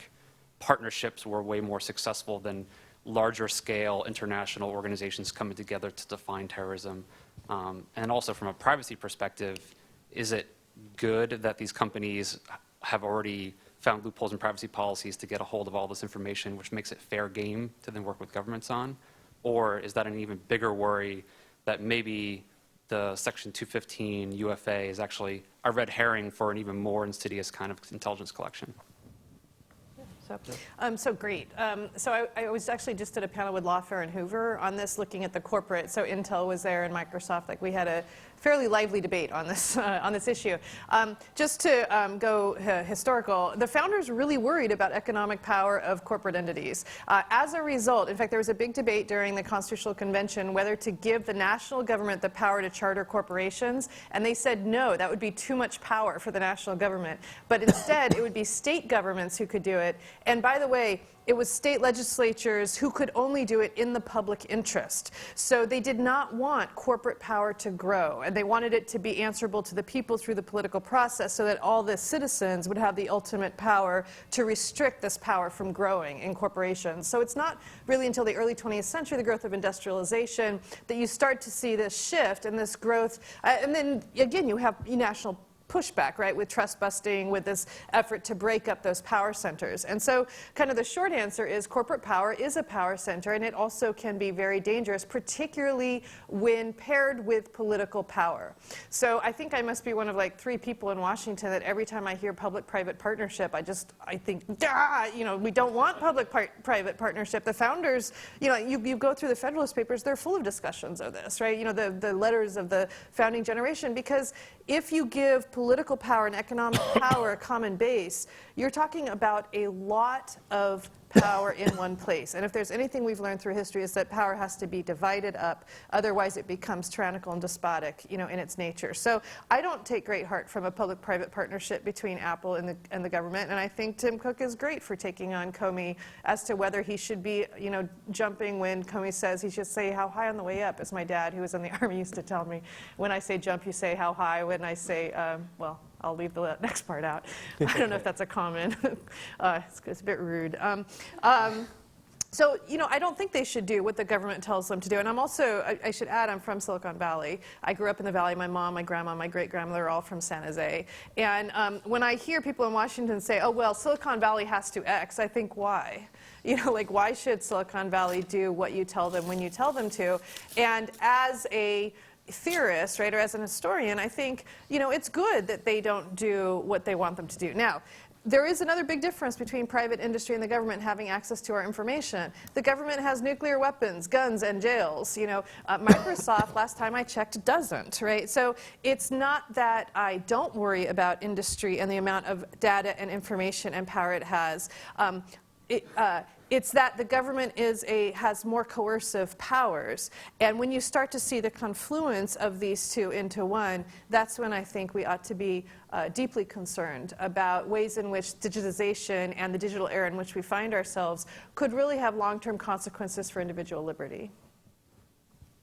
partnerships were way more successful than larger scale international organizations coming together to define terrorism? And also from a privacy perspective, is it good that these companies have already found loopholes in privacy policies to get a hold of all this information, which makes it fair game to then work with governments on? Or is that an even bigger worry that maybe the Section 215 UFA is actually a red herring for an even more insidious kind of intelligence collection? So great. So I was actually just at a panel with Lawfare and Hoover on this, looking at the corporate. So Intel was there and Microsoft. Like, we had a fairly lively debate on this issue. Just to go historical, the founders really worried about economic power of corporate entities. As a result, in fact, there was a big debate during the Constitutional Convention whether to give the national government the power to charter corporations, and they said no, that would be too much power for the national government. But instead, it would be state governments who could do it. And by the way, it was state legislatures who could only do it in the public interest. So they did not want corporate power to grow, and they wanted it to be answerable to the people through the political process so that all the citizens would have the ultimate power to restrict this power from growing in corporations. So it's not really until the early 20th century, the growth of industrialization, that you start to see this shift and this growth. And then, again, you have national pushback, right, with trust busting, with this effort to break up those power centers. And so kind of the short answer is corporate power is a power center, and it also can be very dangerous, particularly when paired with political power. So I think I must be one of like 3 people in Washington that every time I hear public-private partnership, I think, we don't want public-private partnership. The founders, you go through the Federalist Papers, they're full of discussions of this, right? The letters of the founding generation, because if you give political power and economic power a common base, you're talking about a lot of power in one place. And if there's anything we've learned through history, is that power has to be divided up. Otherwise, it becomes tyrannical and despotic, in its nature. So I don't take great heart from a public-private partnership between Apple and the government. And I think Tim Cook is great for taking on Comey as to whether he should be, jumping when Comey says he should say how high on the way up, as my dad, who was in the Army, used to tell me. When I say jump, you say how high. When I say, I'll leave the next part out. I don't know if that's a comment. It's a bit rude. So, I don't think they should do what the government tells them to do. And I'm also, I should add, I'm from Silicon Valley. I grew up in the Valley. My mom, my grandma, my great-grandmother are all from San Jose. And when I hear people in Washington say, oh, well, Silicon Valley has to X, I think, why? Why should Silicon Valley do what you tell them when you tell them to? And as a theorist, right, or as an historian, I think, it's good that they don't do what they want them to do. Now, there is another big difference between private industry and the government having access to our information. The government has nuclear weapons, guns, and jails. Microsoft, last time I checked, doesn't, right? So it's not that I don't worry about industry and the amount of data and information and power it has. It's that the government has more coercive powers. And when you start to see the confluence of these two into one, that's when I think we ought to be deeply concerned about ways in which digitization and the digital era in which we find ourselves could really have long-term consequences for individual liberty.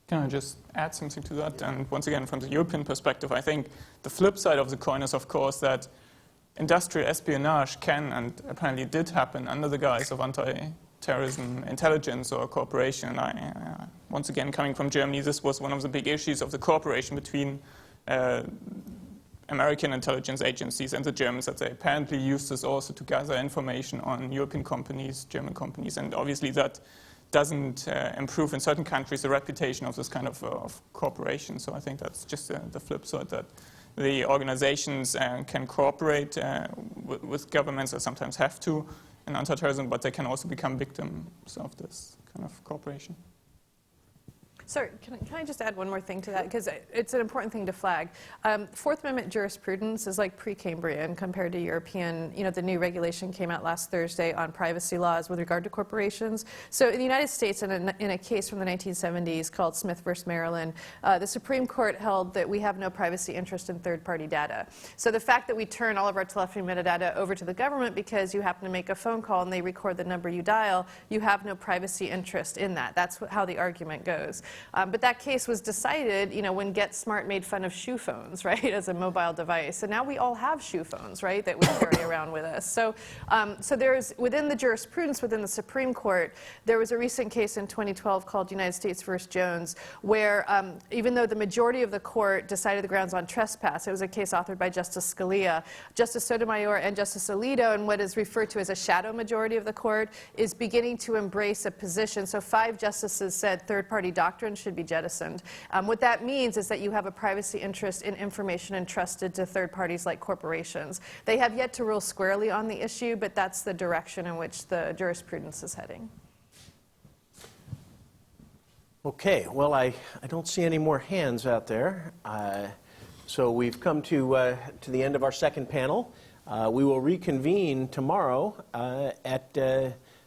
Can I just add something to that? And once again, from the European perspective, I think the flip side of the coin is, of course, that industrial espionage can and apparently did happen under the guise of anti-terrorism intelligence or cooperation. Once again, coming from Germany, this was one of the big issues of the cooperation between American intelligence agencies and the Germans, that they apparently used this also to gather information on European companies, German companies, and obviously that doesn't improve in certain countries the reputation of this kind of cooperation. So I think that's just the flip side, that the organizations can cooperate with governments, or sometimes have to, in anti-terrorism, but they can also become victims of this kind of cooperation. Sorry, can I just add one more thing to that? Because it's an important thing to flag. Fourth Amendment jurisprudence is like pre-Cambrian compared to European. The new regulation came out last Thursday on privacy laws with regard to corporations. So in the United States, in a case from the 1970s called Smith versus Maryland, the Supreme Court held that we have no privacy interest in third-party data. So the fact that we turn all of our telephony metadata over to the government because you happen to make a phone call and they record the number you dial, you have no privacy interest in that. That's how the argument goes. But that case was decided, when Get Smart made fun of shoe phones, right, as a mobile device. And now we all have shoe phones, right, that we carry around with us. So, there's, within the jurisprudence within the Supreme Court, there was a recent case in 2012 called United States v. Jones, where even though the majority of the court decided the grounds on trespass, it was a case authored by Justice Scalia, Justice Sotomayor, and Justice Alito, and what is referred to as a shadow majority of the court, is beginning to embrace a position. So 5 justices said third-party doctrine should be jettisoned. What that means is that you have a privacy interest in information entrusted to third parties like corporations. They have yet to rule squarely on the issue, but that's the direction in which the jurisprudence is heading. Okay, well, I don't see any more hands out there. So we've come to the end of our second panel. We will reconvene tomorrow at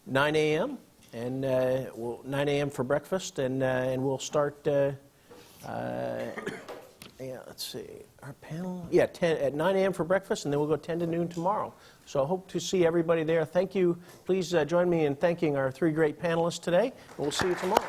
9 a.m. and 9 a.m. for breakfast, and we'll start. Let's see, our panel. Yeah, 10 at 9 a.m. for breakfast, and then we'll go 10 to noon tomorrow. So I hope to see everybody there. Thank you. Please join me in thanking our 3 great panelists today. We'll see you tomorrow.